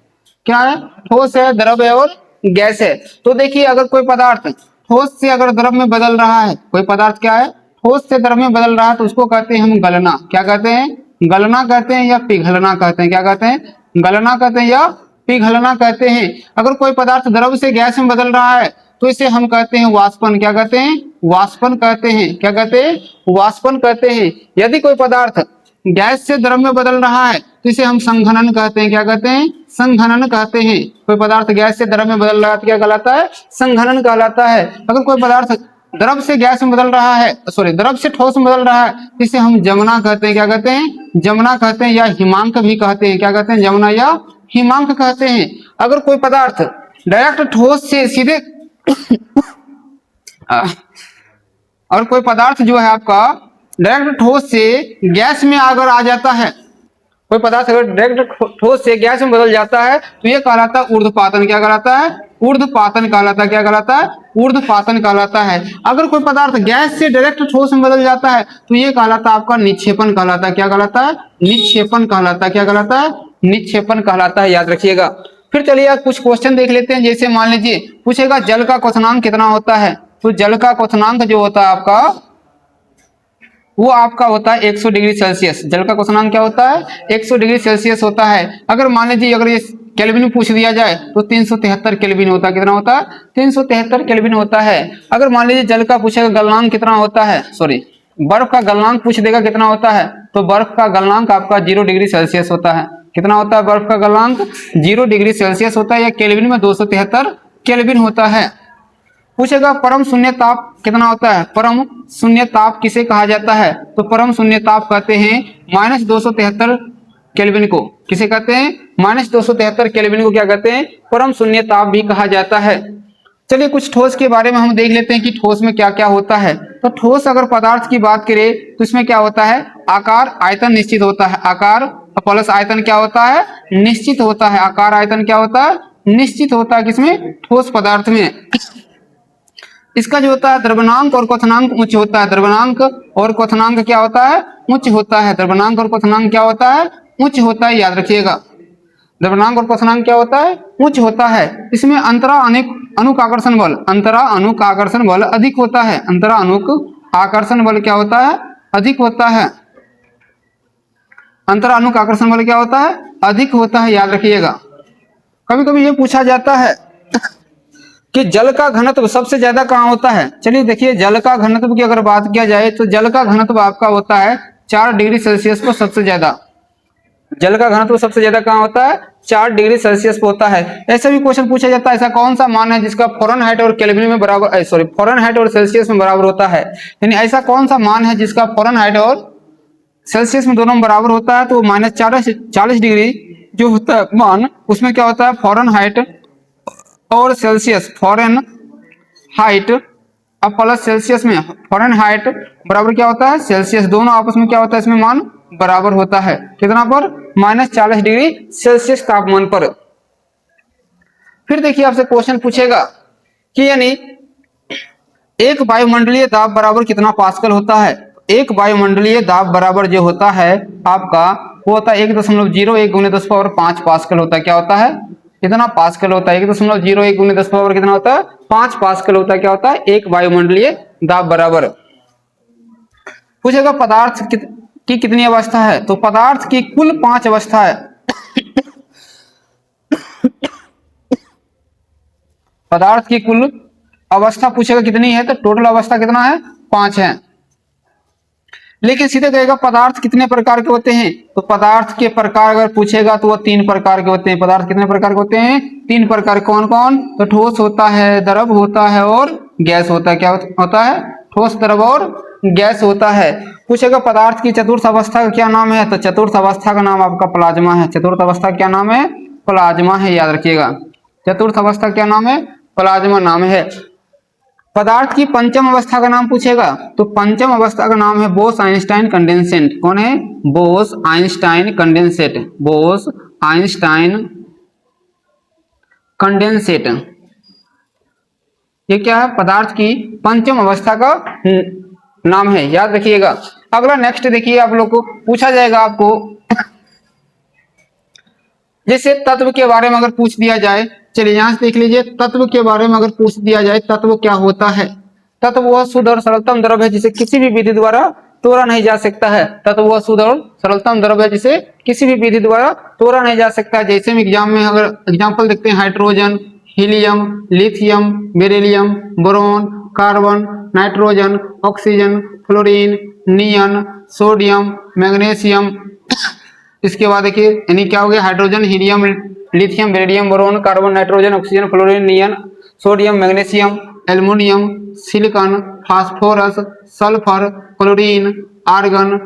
क्या है, ठोस है, द्रव है और गैस है। तो देखिए अगर कोई पदार्थ ठोस से अगर द्रव में बदल रहा है, कोई पदार्थ क्या है, ठोस से द्रव में बदल रहा है, तो उसको कहते हैं हम गलना। क्या कहते हैं, गलना कहते हैं या पिघलना कहते हैं। क्या कहते हैं, गलना कहते हैं या पिघलना कहते हैं। अगर कोई पदार्थ द्रव से गैस में बदल रहा है तो इसे हम कहते हैं वाष्पन। क्या कहते हैं, वाष्पन कहते हैं। क्या कहते हैं, वाष्पन कहते हैं। यदि कोई पदार्थ गैस से द्रव में बदल रहा है तो इसे हम संघनन कहते हैं। क्या कहते हैं, संघनन कहते हैं। कोई पदार्थ गैस से द्रव में बदल रहा है तो क्या कहलाता है, संघनन कहलाता है। अगर कोई पदार्थ द्रव से गैस में बदल रहा है, सॉरी द्रव से ठोस में बदल रहा है, इसे हम जमुना कहते हैं। क्या कहते हैं, जमुना कहते हैं या हिमांक भी कहते हैं। क्या कहते हैं, जमुना या हिमांक कहते हैं। अगर कोई पदार्थ डायरेक्ट ठोस से सीधे और कोई पदार्थ जो है आपका डायरेक्ट ठोस से गैस में अगर आ जाता है, कोई पदार्थ अगर डायरेक्ट ठोस से गैस में बदल जाता है तो ये कहलाता है ऊर्ध्वपातन। क्या कहलाता है, ऊर्ध्वपातन कहलाता है। क्या कहलाता है, ऊर्ध्वपातन कहलाता है। अगर कोई पदार्थ गैस से डायरेक्ट ठोस में बदल जाता है तो ये कहलाता है आपका निक्षेपण कहलाता है। क्या कहलाता है, निक्षेपण कहलाता है। क्या कहलाता है, निक्षेपण कहलाता है, याद रखिएगा। फिर चलिए आप कुछ क्वेश्चन देख लेते हैं। जैसे मान लीजिए पूछेगा जल का क्वथनांक कितना होता है, तो जल का क्वथनांक जो होता है आपका वो आपका होता है 100 डिग्री सेल्सियस। जल का क्वथनांक क्या होता है, 100 डिग्री सेल्सियस होता है। अगर मान लीजिए अगर ये केल्विन में पूछ दिया जाए तो 373 केल्विन होता है। कितना होता है, 373 केल्विन होता है। अगर मान लीजिए जल का पूछेगा गलनांक कितना होता है, सॉरी बर्फ का गलनांक पूछ देगा कितना होता है, तो बर्फ का गलनांक आपका 0 डिग्री सेल्सियस होता है। कितना होता है, बर्फ का गलनांक 0 डिग्री सेल्सियस होता है, या केल्विन में 273 केल्विन होता है। पूछेगा परम शून्य ताप कितना होता है, परम शून्य ताप किसे कहा जाता है, तो परम शून्य ताप कहते हैं -273 केल्विन को। किसे कहते हैं, -273 केल्विन को क्या कहते हैं, परम शून्य ताप भी कहा जाता है। चलिए कुछ ठोस के बारे में हम देख लेते हैं कि ठोस में क्या क्या होता है। तो ठोस अगर पदार्थ की बात करें तो इसमें क्या होता है, आकार आयतन निश्चित होता है। आकार प्लस आयतन क्या होता है, निश्चित होता है। आकार आयतन क्या होता है, निश्चित होता है। किसमें, ठोस पदार्थ में। इसका जो होता है द्रव्यमानांक और क्वथनांक उच्च होता है। द्रव्यमानांक और क्वथनांक क्या होता है? उच्च होता है। द्रव्यमानांक और क्वथनांक क्या होता है? उच्च होता है, याद रखिएगा। द्रव्यमानांक और क्वथनांक क्या होता है? उच्च होता है। इसमें अंतरा अनुक आकर्षण बल, अंतरा अनुक आकर्षण बल अधिक होता है। अंतरा अनुक आकर्षण बल क्या होता है? अधिक होता है। अंतरा अनुक आकर्षण बल क्या होता है? अधिक होता है, याद रखिएगा। कभी कभी ये पूछा जाता है कि जल का घनत्व सबसे ज्यादा कहाँ होता है। चलिए देखिए, जल का घनत्व की अगर बात किया जाए तो जल का घनत्व आपका होता है 4 डिग्री सेल्सियस पर सबसे ज्यादा। जल का घनत्व सबसे ज्यादा कहाँ होता है? 4 डिग्री सेल्सियस पर होता है। ऐसा भी क्वेश्चन पूछा जाता है, ऐसा कौन सा मान है जिसका फ़ारेनहाइट और केल्विन में बराबर, सॉरी, फ़ारेनहाइट और सेल्सियस में बराबर होता है। यानी ऐसा कौन सा मान है जिसका फ़ारेनहाइट और सेल्सियस में दोनों में बराबर होता है? तो -40 डिग्री जो होता है मान, उसमें क्या होता है? फ़ारेनहाइट और सेल्सियस, फ़ारेनहाइट अब प्लस सेल्सियस में फ़ारेनहाइट बराबर क्या होता है? सेल्सियस। दोनों आपस में क्या होता है? इसमें मान बराबर होता है। कितना पर? -40 डिग्री सेल्सियस तापमान पर। फिर देखिए, आपसे क्वेश्चन पूछेगा कि यानी एक वायुमंडलीय दाब बराबर कितना पास्कल होता है? एक वायुमंडलीय दाब बराबर जो होता है आपका, वो होता है 1.01 × 10⁵ पास्कल होता है। क्या होता है? कितना पास्कल होता है? 1.01 × 10⁻, कितना होता है? 5 पास्कल होता है। क्या होता है? एक वायुमंडलीय दाब बराबर। पूछेगा पदार्थ की कितनी अवस्था है? तो पदार्थ की कुल 5 अवस्था है। पदार्थ की कुल अवस्था पूछेगा कितनी है, तो टोटल अवस्था कितना है? 5 है। लेकिन सीधे कहेगा पदार्थ कितने प्रकार के होते हैं, तो पदार्थ के प्रकार अगर पूछेगा तो वो 3 प्रकार के होते हैं। पदार्थ कितने प्रकार के होते हैं? 3 प्रकार। कौन कौन? तो ठोस होता है, द्रव होता है और गैस होता है। क्या होता है? ठोस, द्रव और गैस होता है। पूछेगा पदार्थ की चतुर्थ अवस्था का क्या नाम है, तो चतुर्थ अवस्था का नाम आपका प्लाज्मा है। चतुर्थ अवस्था क्या नाम है? प्लाज्मा है, याद रखिएगा। चतुर्थ अवस्था क्या नाम है? प्लाज्मा नाम है। पदार्थ की पंचम अवस्था का नाम पूछेगा, तो पंचम अवस्था का नाम है बोस आइंस्टाइन कंडेंसेट। कौन है? Bose Einstein condensate. Bose Einstein condensate, ये क्या है? पदार्थ की पंचम अवस्था का नाम है, याद रखिएगा। अगला नेक्स्ट देखिए, आप लोग को पूछा जाएगा आपको जैसे तत्व के बारे में अगर पूछ दिया जाए, चलिए यहां से देख लीजिए, तत्व के बारे में अगर पूछ दिया जाए, तत्व क्या होता है? तत्व वह शुद्ध और सरलतम द्रव है जिसे किसी भी विधि द्वारा तोड़ा नहीं जा सकता है। तत्व वह शुद्ध और सरलतम द्रव है जिसे किसी भी विधि द्वारा तोड़ा नहीं जा सकता है। जैसे हम एग्जाम में अगर एग्जाम्पल देखते हैं, hydrogen, helium, lithium, beryllium, boron, carbon, nitrogen, oxygen, fluorine, neon, sodium, magnesium. इसके बाद देखिए, यानी क्या हो गया? Hydrogen, helium, lithium, beryllium, boron, carbon, nitrogen, oxygen, fluorine, neon, sodium, magnesium, aluminium, silicon, phosphorus, sulphur, chlorine, argon,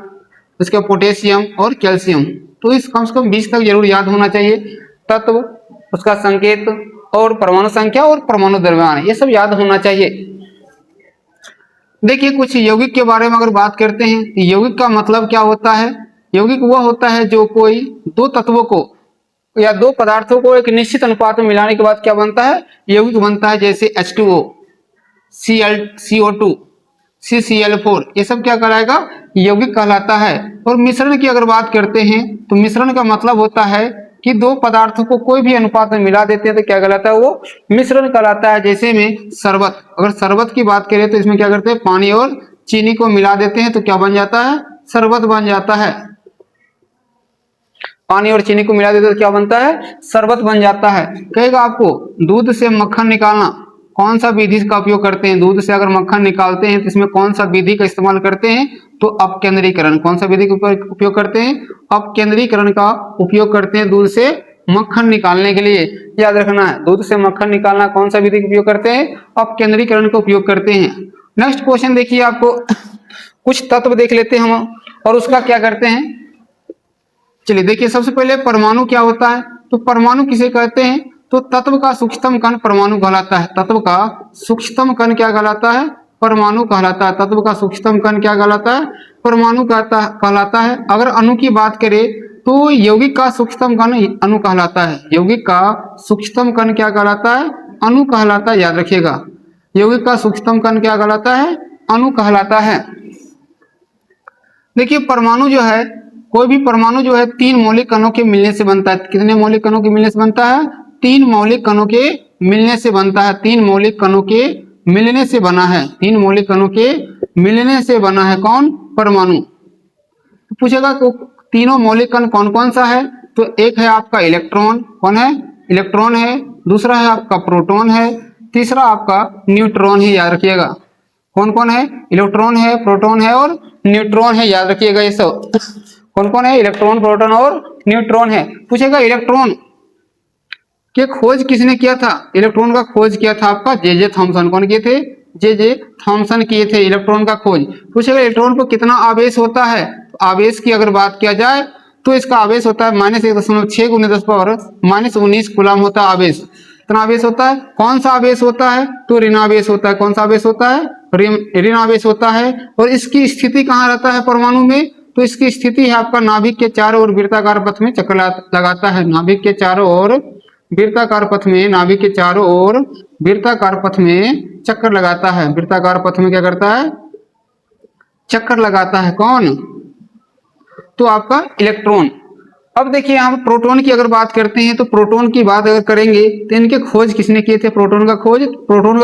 इसके पोटेशियम और calcium. तो इस कम से कम 20 तक जरूर याद होना चाहिए। तत्व, उसका संकेत और परमाणु संख्या और परमाणु द्रव्यमान, ये सब याद होना चाहिए। देखिए, कुछ यौगिक के बारे में अगर बात करते हैं, तो यौगिक का मतलब क्या होता है? यौगिक वह होता है जो कोई दो तत्वों को या दो पदार्थों को एक निश्चित अनुपात में मिलाने के बाद क्या बनता है? यौगिक बनता है। जैसे H2O, CO2, CCl4, ये सब क्या कहलाएगा? यौगिक कहलाता है। और मिश्रण की अगर बात करते हैं, तो मिश्रण का मतलब होता है कि दो पदार्थों को कोई भी अनुपात में मिला देते हैं तो क्या कहलाता है? वो मिश्रण कहलाता है। जैसे में शरबत, अगर शरबत की बात करें तो इसमें क्या करते हैं? पानी और चीनी को मिला देते हैं तो क्या बन जाता है? शरबत बन जाता है। पानी और चीनी को मिला देते तो क्या बनता है? शरबत बन जाता है। कहेगा आपको दूध से मक्खन निकालना, कौन सा विधि का उपयोग करते हैं? दूध से अगर मक्खन निकालते हैं तो इसमें कौन सा विधि का इस्तेमाल करते हैं? तो अपकेंद्रीकरण। कौन सा विधि का उपयोग करते हैं? अपकेंद्रीकरण का उपयोग करते हैं दूध से मक्खन निकालने के लिए। याद रखना है, दूध से मक्खन निकालना कौन सा विधि का उपयोग करते हैं? अपकेंद्रीकरण का उपयोग करते हैं। नेक्स्ट क्वेश्चन देखिए, आपको कुछ तत्व देख लेते हैं हम और उसका क्या करते हैं। चलिए देखिए, सबसे पहले परमाणु क्या होता है? तो परमाणु किसे कहते हैं? तो तत्व का सूक्ष्मतम कण परमाणु कहलाता है। तत्व का सूक्ष्मतम कण क्या कहलाता है? परमाणु कहलाता है। तत्व का सूक्ष्मतम कण क्या कहलाता है? परमाणु कहलाता है। अगर अणु की बात करें तो यौगिक का सूक्ष्मतम कण अणु कहलाता है। यौगिक का सूक्ष्मतम कण क्या कहलाता है? अणु कहलाता है, याद रखिएगा। यौगिक का सूक्ष्मतम कण क्या कहलाता है? अणु कहलाता है। देखिए परमाणु जो है, कोई भी परमाणु जो है तीन मौलिक कणों के मिलने से बनता है। कितने मौलिक कणों के मिलने से बनता है? तीन मौलिक कणों के मिलने से बनता है। तीन मौलिक कणों के मिलने से बना है। तीन मौलिक कणों के मिलने से बना है कौन? परमाणु। तो पूछेगा तो तीनों मौलिक कण कौन कौन सा है? तो एक है आपका इलेक्ट्रॉन, कौन है? इलेक्ट्रॉन है। दूसरा है आपका प्रोटॉन है। तीसरा आपका न्यूट्रॉन है, याद रखिएगा। कौन कौन है? इलेक्ट्रॉन है, प्रोटॉन है और न्यूट्रॉन है, याद रखिएगा ये सब। कौन कौन है? इलेक्ट्रॉन, प्रोटॉन और न्यूट्रॉन है। पूछेगा इलेक्ट्रॉन की खोज किसने किया था? इलेक्ट्रॉन का खोज किया था आपका जे थॉमसन। कौन किए थे? जे थॉमसन किए थे इलेक्ट्रॉन का खोज। पूछेगा इलेक्ट्रॉन पर कितना आवेश होता है? तो आवेश की अगर बात किया जाए तो इसका आवेश होता है -1.6 × 10⁻⁻19 कूलम होता है आवेश। कितना आवेश होता है? कौन सा आवेश होता है? तो ऋणावेश होता है। कौन सा आवेश होता है? ऋणावेश होता है। और इसकी स्थिति कहाँ रहता है परमाणु में? तो इसकी स्थिति है आपका नाभिक के चारों ओर वृत्ताकार पथ में चक्कर लगाता है। नाभिक के चारों ओर वृत्ताकार पथ में, नाभिक के चारों ओर वृत्ताकार पथ में चक्कर लगाता है। वृत्ताकार पथ में क्या करता है? चक्कर लगाता है। कौन? तो आपका इलेक्ट्रॉन। अब देखिए यहाँ पर प्रोटॉन की अगर बात करते हैं तो प्रोटॉन की बात अगर करेंगे तो इनके खोज किसने किए थे? प्रोटॉन का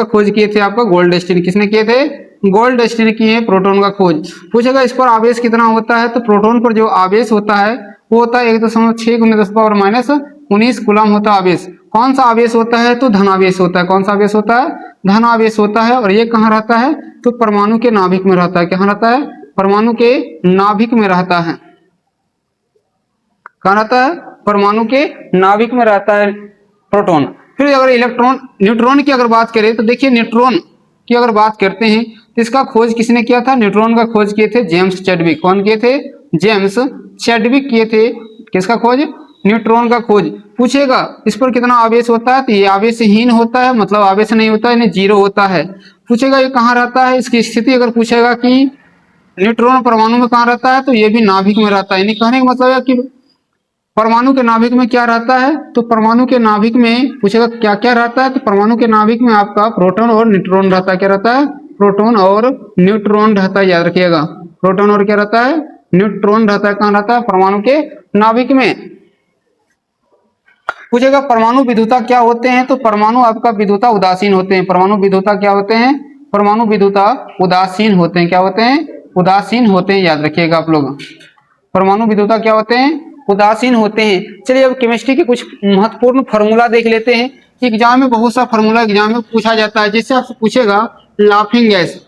खोज किए थे आपका गोल्डस्टीन। किसने किए थे? गोल्डस्टीन किए प्रोटॉन का खोज। पूछेगा इस पर आवेश कितना होता है? तो प्रोटॉन पर जो आवेश होता है वो होता है 1.6 × 10⁻⁻19 कूलम होता है आवेश। कौन सा आवेश होता है? तो धनावेश होता है। कौन सा आवेश होता है? धनावेश होता है। और ये कहाँ रहता है? तो परमाणु के नाभिक में रहता है। कहाँ रहता है? परमाणु के नाभिक में रहता है। कहाँ रहता है? परमाणु के नाभिक में रहता है प्रोटॉन। फिर अगर इलेक्ट्रॉन, न्यूट्रॉन की अगर बात करें तो देखिए न्यूट्रॉन की अगर बात करते हैं तो इसका खोज किसने किया था? न्यूट्रॉन का खोज किए थे जेम्स चैडविक। कौन किए थे? जेम्स चैडविक किए थे। किसका खोज? न्यूट्रॉन का खोज। पूछेगा इस पर कितना आवेश होता है? तो ये आवेशहीन होता है, मतलब आवेश नहीं होता है, जीरो होता है। पूछेगा ये कहाँ रहता है? इसकी स्थिति अगर पूछेगा कि न्यूट्रॉन परमाणु में कहाँ रहता है तो ये भी नाभिक में रहता है। यानी कहने का मतलब है कि परमाणु के नाभिक में क्या रहता है? तो परमाणु के नाभिक में पूछेगा क्या क्या रहता है? तो परमाणु के नाभिक में आपका प्रोटॉन और न्यूट्रॉन रहता है। क्या रहता है? प्रोटॉन और न्यूट्रॉन रहता है, याद रखिएगा। प्रोटॉन और क्या रहता है? न्यूट्रॉन रहता है। कहाँ रहता है? परमाणु के नाभिक में। पूछेगा परमाणु विद्युता क्या होते हैं? तो परमाणु आपका विद्युता उदासीन होते हैं। परमाणु विद्युता क्या होते हैं? परमाणु विद्युता उदासीन होते हैं। क्या होते हैं? उदासीन होते हैं, याद रखिएगा आप लोग। परमाणु विद्युता क्या होते हैं? उदासीन होते हैं। चलिए अब केमिस्ट्री के कुछ महत्वपूर्ण फार्मूला देख लेते हैं। एग्जाम में बहुत सा फार्मूला एग्जाम में पूछा जाता है। जैसे आपसे पूछेगा लाफिंग गैस,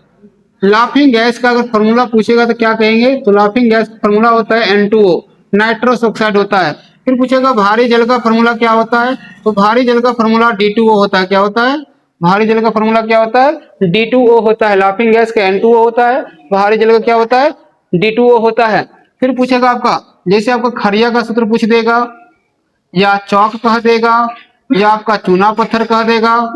लाफिंग गैस का अगर फार्मूला पूछेगा तो क्या कहेंगे? तो लाफिंग गैस का फार्मूला होता है N2O, नाइट्रस ऑक्साइड होता है। फिर पूछेगा भारी जल का फार्मूला क्या होता है? तो भारी जल का फार्मूला D2O होता है। क्या होता है? भारी जल का फार्मूला क्या होता है? D2O होता है। लाफिंग गैस का N2O होता है, भारी जल का क्या होता है? D2O होता है। फिर पूछेगा आपका, जैसे आपका खरिया का सूत्र पूछ देगा, या चौक कह देगा, या आपका चूना पत्थर कह देगा।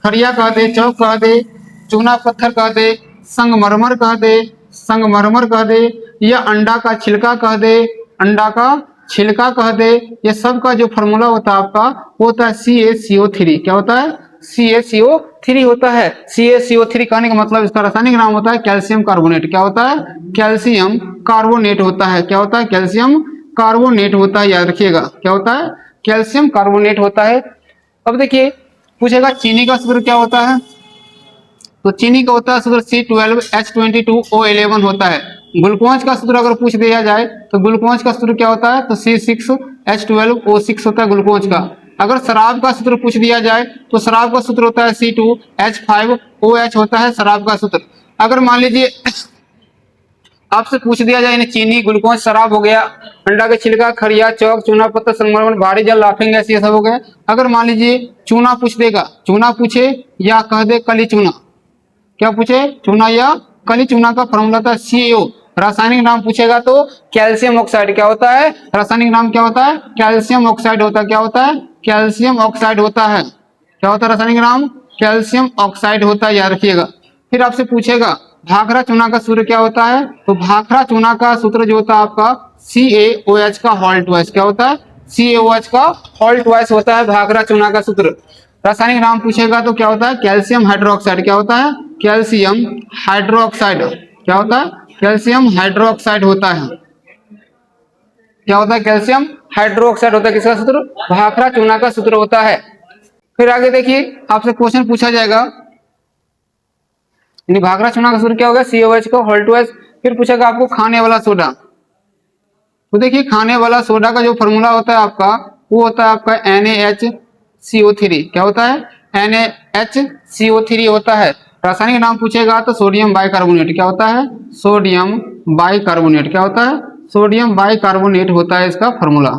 खरिया कह दे, चौक कह दे, चूना पत्थर कह दे, संगमरमर कह दे, संगमरमर कह दे, या अंडा का छिलका कह दे, अंडा का छिलका कह दे। ये सब का जो फार्मूला होता है आपका वो होता है CaCO3। क्या होता है? CaCO3 होता है। CaCO3 कहने का मतलब इसका रासायनिक नाम होता है कैल्शियम कार्बोनेट। क्या होता है? कैल्शियम कार्बोनेट होता है। क्या होता है? कैल्शियम कार्बोनेट होता है, याद रखिएगा। क्या होता है? कैल्शियम कार्बोनेट होता है। अब देखिए पूछेगा चीनी का सूत्र क्या होता है? तो चीनी का होता है सूत्र C12H22O11 होता है। ग्लूकोज का सूत्र अगर पूछ दिया जाए तो ग्लूकोज का सूत्र क्या होता है? तो C6H12O6 होता है ग्लूकोज का। अगर शराब का सूत्र पूछ दिया जाए तो शराब का सूत्र होता है C2H5OH होता है शराब का सूत्र। अगर मान लीजिए आपसे पूछ दिया जाए चीनी, ग्लूकोज, शराब हो गया, अंडा के छिलका, खरिया, चौक, चूना पत्थर, संगमरमर, भारी जल, लाफिंग गैस, ये सब हो गए। अगर मान लीजिए चूना पूछ देगा, चूना पूछे या कह दे कली चूना, क्या पूछे? चूना या कली चूना का फॉर्मूला था CaO। रासायनिक नाम पूछेगा तो कैल्शियम ऑक्साइड। क्या होता है? रासायनिक नाम क्या होता है? कैल्शियम ऑक्साइड होता है। क्या होता है? कैल्शियम ऑक्साइड होता है। क्या होता है रासायनिक नाम? कैल्शियम ऑक्साइड होता है, याद रखिएगा। फिर आपसे पूछेगा भाखड़ा चूना का सूत्र क्या होता है? तो भाखड़ा चूना का सूत्र जो होता है आपका CaOH का होल ट्वाइस। क्या होता है? CaOH का होल ट्वाइस होता है भाखड़ा चूना का सूत्र। रासायनिक नाम पूछेगा तो क्या होता है, कैल्शियम हाइड्रोक्साइड। क्या होता है, कैल्शियम हाइड्रोक्साइड। क्या होता है, कैल्शियम हाइड्रोक्साइड होता है। क्या होता है, कैल्शियम हाइड्रोक्साइड होता है। किसका सूत्र, भाखड़ा चूना का सूत्र होता है। फिर आगे देखिए आपसे क्वेश्चन पूछा जाएगा, यानी भाखड़ा चूना का सूत्र क्या होगा, COH को होल टू H। फिर पूछेगा आपको खाने वाला सोडा। तो देखिए खाने वाला सोडा का जो फॉर्मूला होता है आपका, वो होता है आपका NaHCO3। क्या होता है, NaHCO3 होता है। रासायनिक नाम पूछेगा तो सोडियम बाइकार्बोनेट। क्या होता है, सोडियम बाइकार्बोनेट। क्या होता है, सोडियम बाइकार्बोनेट होता है इसका फॉर्मूला।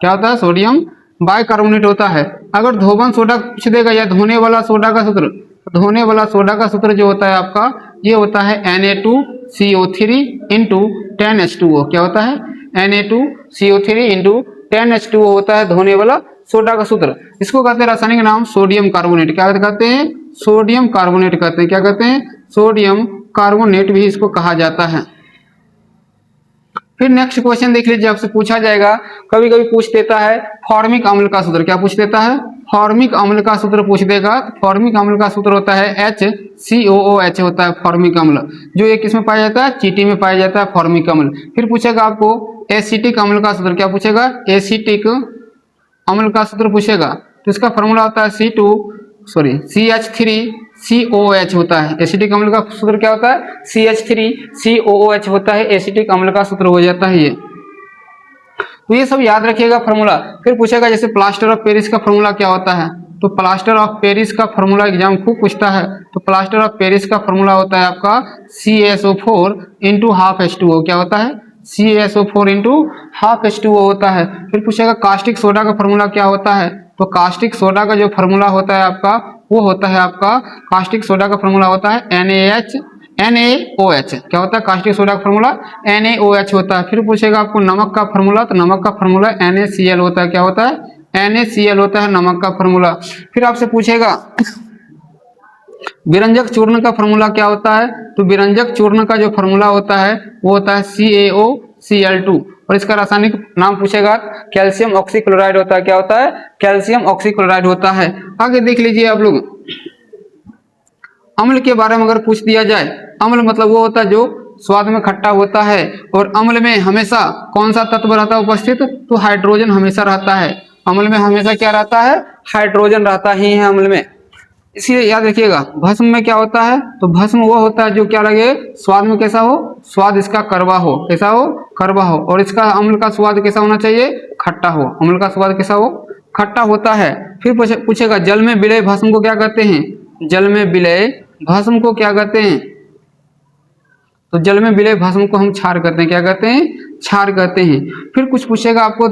क्या होता है, सोडियम बाइकार्बोनेट होता है। अगर धोबन सोडा पूछ देगा या धोने वाला सोडा का सूत्र, धोने वाला सोडा का सूत्र जो होता है आपका, ये होता है Na2CO3 इंटू 10H2O। क्या होता है, Na2CO3 इंटू 10H2O होता है धोने वाला सोडा का सूत्र। इसको कहते हैं रासायनिक नाम सोडियम कार्बोनेट। क्या कहते हैं, सोडियम कार्बोनेट कहते हैं। क्या कहते हैं, सोडियम कार्बोनेट भी इसको कहा जाता है। फिर नेक्स्ट क्वेश्चन देख लीजिए, आपसे पूछा जाएगा, कभी कभी पूछ देता है फॉर्मिक अम्ल का सूत्र। क्या पूछ देता है, फॉर्मिक अम्ल का सूत्र पूछ देगा। फॉर्मिक अम्ल का सूत्र होता है HCOOH होता है फॉर्मिक अम्ल, जो एक किसमें पाया जाता है, चींटी में पाया जाता है फॉर्मिक अम्ल। फिर पूछेगा आपको एसिटिक अम्ल का सूत्र। क्या पूछेगा, एसिटिक अम्ल का सूत्र पूछेगा। तो इसका फॉर्मूला होता है CH3COOH होता है। एसिटिक अम्ल का सूत्र क्या होता है, CH3COOH होता है, एसिटिक अम्ल का सूत्र हो जाता है ये। तो ये सब याद रखिएगा फॉर्मूला। फिर पूछेगा जैसे प्लास्टर ऑफ पेरिस का फॉर्मूला क्या होता है, तो प्लास्टर ऑफ पेरिस का फॉर्मूला एग्जाम खूब पूछता है। तो प्लास्टर ऑफ पेरिस का फॉर्मूला होता है आपका CaSO4 इंटू हाफ H2O। क्या होता है, CaSO4 इंटू हाफ H2O होता है। फिर पूछेगा कास्टिक सोडा का फॉर्मूला क्या होता है, तो कास्टिक सोडा का जो फॉर्मूला होता है आपका, वो होता है आपका, कास्टिक सोडा का फॉर्मूला होता है NaOH। क्या होता है, कास्टिक सोडा का फॉर्मूला NaOH होता है। फिर पूछेगा आपको नमक का फॉर्मूला, तो नमक का फॉर्मूला NaCl होता है। क्या होता है, NaCl होता है नमक का फॉर्मूला। फिर आपसे पूछेगा विरंजक चूर्ण का फॉर्मूला क्या होता है, तो विरंजक चूर्ण का जो फॉर्मूला होता है वो होता है CaOCl2। और इसका रासायनिक नाम पूछेगा कैल्शियम ऑक्सीक्लोराइड होता है। क्या होता है, कैल्शियम ऑक्सीक्लोराइड होता है। आगे देख लीजिए आप लोग, अम्ल के बारे में अगर पूछ दिया जाए, अम्ल मतलब वो होता है जो स्वाद में खट्टा होता है। और अम्ल में हमेशा कौन सा तत्व रहता है उपस्थित, तो हाइड्रोजन हमेशा रहता है। अम्ल में हमेशा क्या रहता है, हाइड्रोजन रहता ही है अम्ल में। इसलिए याद रखिएगा भस्म में क्या होता है, तो भस्म वो होता है जो क्या लगे, स्वाद में कैसा हो, स्वाद इसका कड़वा हो। कैसा हो, कड़वा हो। और इसका अम्ल का स्वाद कैसा होना चाहिए, खट्टा हो। अम्ल का स्वाद कैसा हो, खट्टा होता है। फिर पूछेगा जल में विलय भस्म को क्या कहते हैं, जल में विलय भस्म को क्या कहते हैं, तो जल में विलय भस्म को हम क्षार कहते हैं। क्या कहते हैं, क्षार कहते हैं। फिर कुछ पूछेगा आपको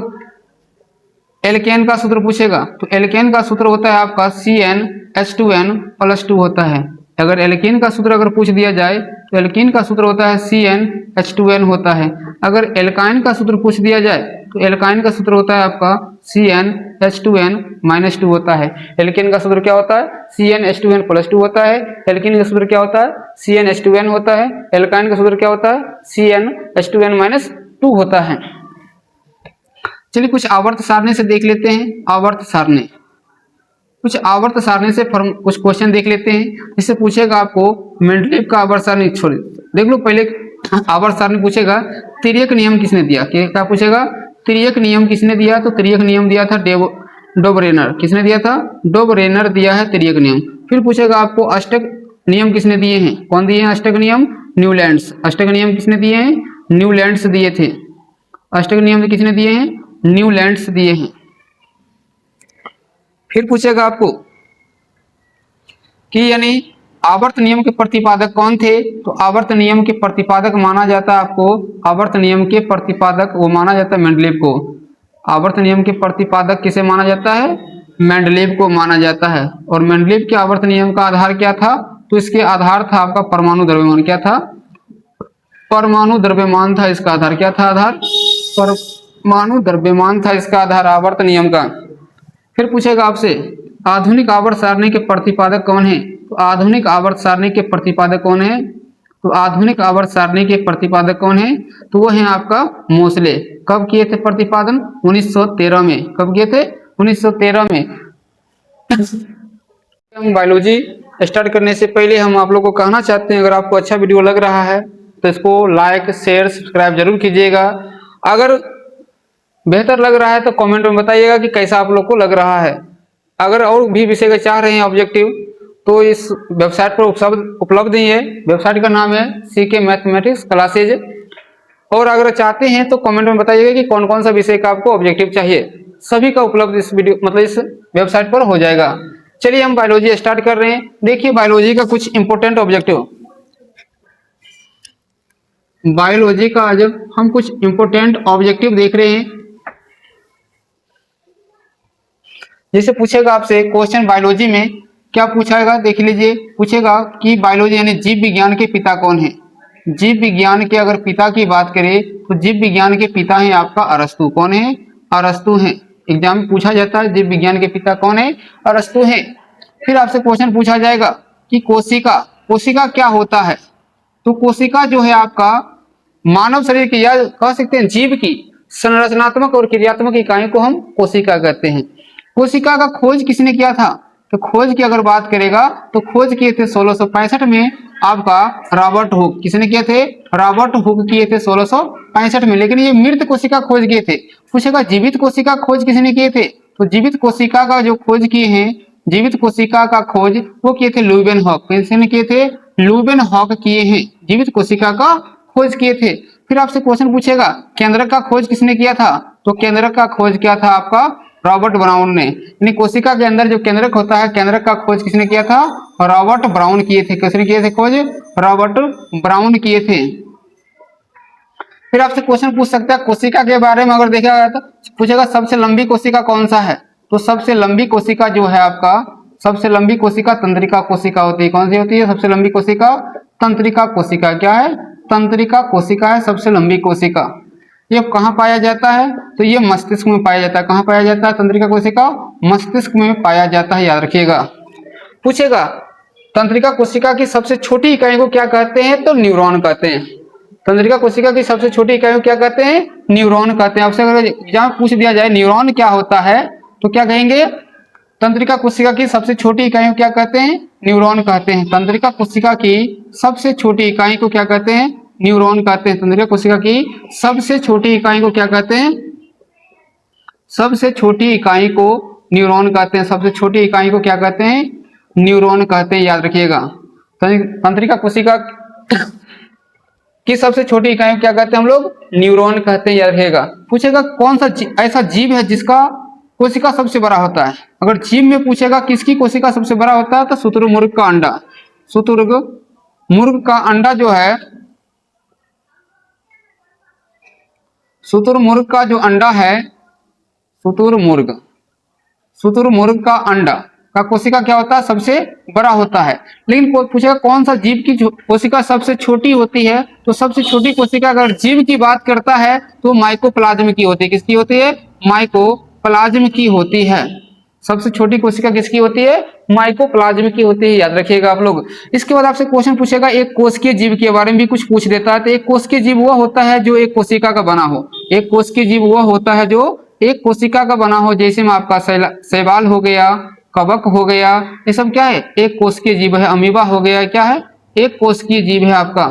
एल्केन का सूत्र पूछेगा, तो एल्केन का सूत्र होता है आपका CnH2n+2 होता है। अगर एल्केन का सूत्र अगर पूछ दिया जाए तो एल्केन का सूत्र होता है CnH2n होता है। अगर एल्काइन का सूत्र पूछ दिया जाए तो एल्काइन का सूत्र होता है आपका CnH2n-2 होता है। एल्केन का सूत्र क्या होता है, CnH2n+2 होता है। एल्केन का सूत्र क्या होता है, CnH2n होता है। एल्काइन का सूत्र क्या होता है, CnH2n-2 होता है। चलिए कुछ आवर्त सारणी से देख लेते हैं। आवर्त सारणी, कुछ आवर्त सारणी से कुछ क्वेश्चन देख लेते हैं। इससे पूछेगा आपको मेंडलीव का आवर्त सारणी, छोड़ देख लो। पहले आवर्त सारणी पूछेगा तिर्यक नियम किसने दिया, क्या पूछेगा, तिर्यक नियम किसने दिया, तो तिर्यक नियम दिया था डोबरेनर। किसने दिया था, डोबरेनर दिया है तिर्यक नियम। फिर पूछेगा आपको अष्टक नियम किसने दिए हैं, कौन दिए हैं अष्टक नियम, न्यूलैंड्स। अष्टक नियम किसने दिए हैं, न्यूलैंड्स दिए थे। अष्टक नियम किसने दिए हैं, न्यूलैंड्स दिए हैं। फिर पूछेगा आपको कि यानी आवर्त नियम के प्रतिपादक कौन थे, तो आवर्त नियम के प्रतिपादक माना जाता है आपको, आवर्त नियम के प्रतिपादक वो माना जाता है मेंडलीव को। आवर्त नियम के प्रतिपादक किसे माना जाता है, मेंडलीव को माना जाता है। और मेंडलीव के आवर्त नियम का आधार क्या था, तो इसके आधार था आपका परमाणु द्रव्यमान। क्या था, परमाणु द्रव्यमान था इसका आधार। क्या था आधार, परमाणु द्रव्यमान था इसका आधार आवर्त नियम का। फिर पूछेगा आपसे आधुनिक आवर्त सारणी के प्रतिपादक कौन है, तो आधुनिक आवर्त सारणी के प्रतिपादक कौन है, तो आधुनिक आवर्त सारणी के प्रतिपादक कौन है, तो वो है आपका मोसले। कब किए थे प्रतिपादन, 1913 में। कब किए थे, 1913 में। हम बायोलॉजी स्टार्ट करने से पहले हम आप लोग को कहना चाहते हैं, अगर आपको अच्छा वीडियो लग रहा है तो इसको लाइक शेयर सब्सक्राइब जरूर कीजिएगा। अगर बेहतर लग रहा है तो कमेंट में बताइएगा कि कैसा आप लोग को लग रहा है। अगर और भी विषय का चाह रहे हैं ऑब्जेक्टिव तो इस वेबसाइट पर उपलब्ध ही है। वेबसाइट का नाम है CK मैथमेटिक्स क्लासेज। और अगर चाहते हैं तो कमेंट में बताइएगा कि कौन कौन सा विषय का आपको ऑब्जेक्टिव चाहिए, सभी का उपलब्ध इस वीडियो मतलब इस वेबसाइट पर हो जाएगा। चलिए हम बायोलॉजी स्टार्ट कर रहे हैं। देखिए बायोलॉजी का कुछ इंपॉर्टेंट ऑब्जेक्टिव, बायोलॉजी का आज हम कुछ इंपॉर्टेंट ऑब्जेक्टिव देख रहे हैं। जैसे पूछेगा आपसे क्वेश्चन बायोलॉजी में क्या पूछाएगा, देख लीजिए। पूछेगा कि बायोलॉजी यानी जीव विज्ञान के पिता कौन है। जीव विज्ञान के अगर पिता की बात करें तो जीव विज्ञान के पिता हैं आपका अरस्तु। कौन है? अरस्तु हैं। एग्जाम में पूछा जाता है जीव विज्ञान के पिता कौन है? अरस्तु हैं। फिर आपसे क्वेश्चन पूछा जाएगा कि कोशिका, कोशिका क्या होता है। तो कोशिका जो है आपका मानव शरीर की या कह सकते हैं जीव की संरचनात्मक और क्रियात्मक इकाई को हम कोशिका कहते हैं। कोशिका का खोज किसने किया था? तो खोज की अगर बात करेगा तो खोज किए थे 1665 में आपका रॉबर्ट हुक। किसने किए थे? रॉबर्ट हुक किए थे 1665 में। लेकिन ये मृत कोशिका खोज किए थे। पूछेगा जीवित कोशिका खोज किसने किए थे? तो जीवित कोशिका का जो खोज किए हैं, जीवित कोशिका का खोज वो किए थे लुईवेन हॉक। किसने किए थे? लुईवेन हॉक किए हैं, जीवित कोशिका का खोज किए थे। फिर आपसे क्वेश्चन पूछेगा केंद्रक का खोज किसने किया था? तो केंद्रक का खोज किया था आपका रॉबर्ट ब्राउन ने। यानी कोशिका के अंदर जो केंद्रक होता है, केंद्रक का खोज किसने किया था? रॉबर्ट ब्राउन किए थे। किसने किए थे खोज? रॉबर्ट ब्राउन किए थे। फिर आपसे क्वेश्चन पूछ सकता है कोशिका के बारे में, अगर देखा गया तो पूछेगा सबसे लंबी कोशिका कौन सा है। तो सबसे लंबी कोशिका जो है आपका, सबसे लंबी कोशिका तंत्रिका कोशिका होती है। कौन सी होती है सबसे लंबी कोशिका? तंत्रिका कोशिका। क्या है? तंत्रिका कोशिका है सबसे लंबी कोशिका। ये कहाँ पाया जाता है? तो ये मस्तिष्क में पाया जाता है। कहाँ पाया जाता है तंत्रिका कोशिका? मस्तिष्क में पाया जाता है, याद रखिएगा। पूछेगा तंत्रिका कोशिका की सबसे छोटी इकाई को क्या कहते हैं? तो न्यूरॉन कहते हैं। तंत्रिका कोशिका की सबसे छोटी इकाई को क्या कहते हैं? न्यूरॉन कहते हैं। आपसे अगर एग्जाम पूछ दिया जाए न्यूरॉन क्या होता है तो क्या कहेंगे? तंत्रिका कोशिका की सबसे छोटी इकाई को क्या कहते हैं? न्यूरॉन कहते हैं। तंत्रिका कोशिका की सबसे छोटी इकाई को क्या कहते हैं? न्यूरॉन कहते हैं। तंत्रिका कोशिका की सबसे छोटी इकाई को क्या कहते हैं? सबसे छोटी इकाई को न्यूरॉन कहते हैं। सबसे छोटी इकाई को क्या कहते हैं? न्यूरॉन कहते हैं, याद रखिएगा। तंत्रिका कोशिका की सबसे छोटी इकाई को क्या कहते हैं हम लोग? न्यूरॉन कहते हैं, याद रखिएगा। पूछेगा कौन सा ऐसा जीव है जिसका कोशिका सबसे बड़ा होता है। अगर जीव में पूछेगा किसकी कोशिका सबसे बड़ा होता है तो शुतुरमुर्ग का अंडा। शुतुरमुर्ग का अंडा जो है, शुतुरमुर्ग का जो अंडा है, शुतुरमुर्ग का अंडा का कोशिका क्या होता है? सबसे बड़ा होता है। लेकिन पूछेगा कौन सा जीव की कोशिका सबसे छोटी होती है। तो सबसे छोटी कोशिका अगर जीव की बात करता है तो माइकोप्लाज्म की होती है। किसकी होती है? माइकोप्लाज्म की होती है। सबसे छोटी कोशिका किसकी होती है? माइकोप्लाज्म की होती है, याद रखिएगा आप लोग। इसके बाद आपसे क्वेश्चन पूछेगा एक कोशिकीय जीव के बारे में भी कुछ पूछ देता है। तो एक कोशिकीय जीव वह होता है जो एक कोशिका का बना हो। एक कोशिकीय जीव वह होता है जो एक कोशिका का बना हो। जैसे में आपका शैवाल हो गया, कवक हो गया, ये सब क्या है? एक कोशिकीय जीव है। अमीबा हो गया, क्या है? एक कोशिकीय जीव है आपका।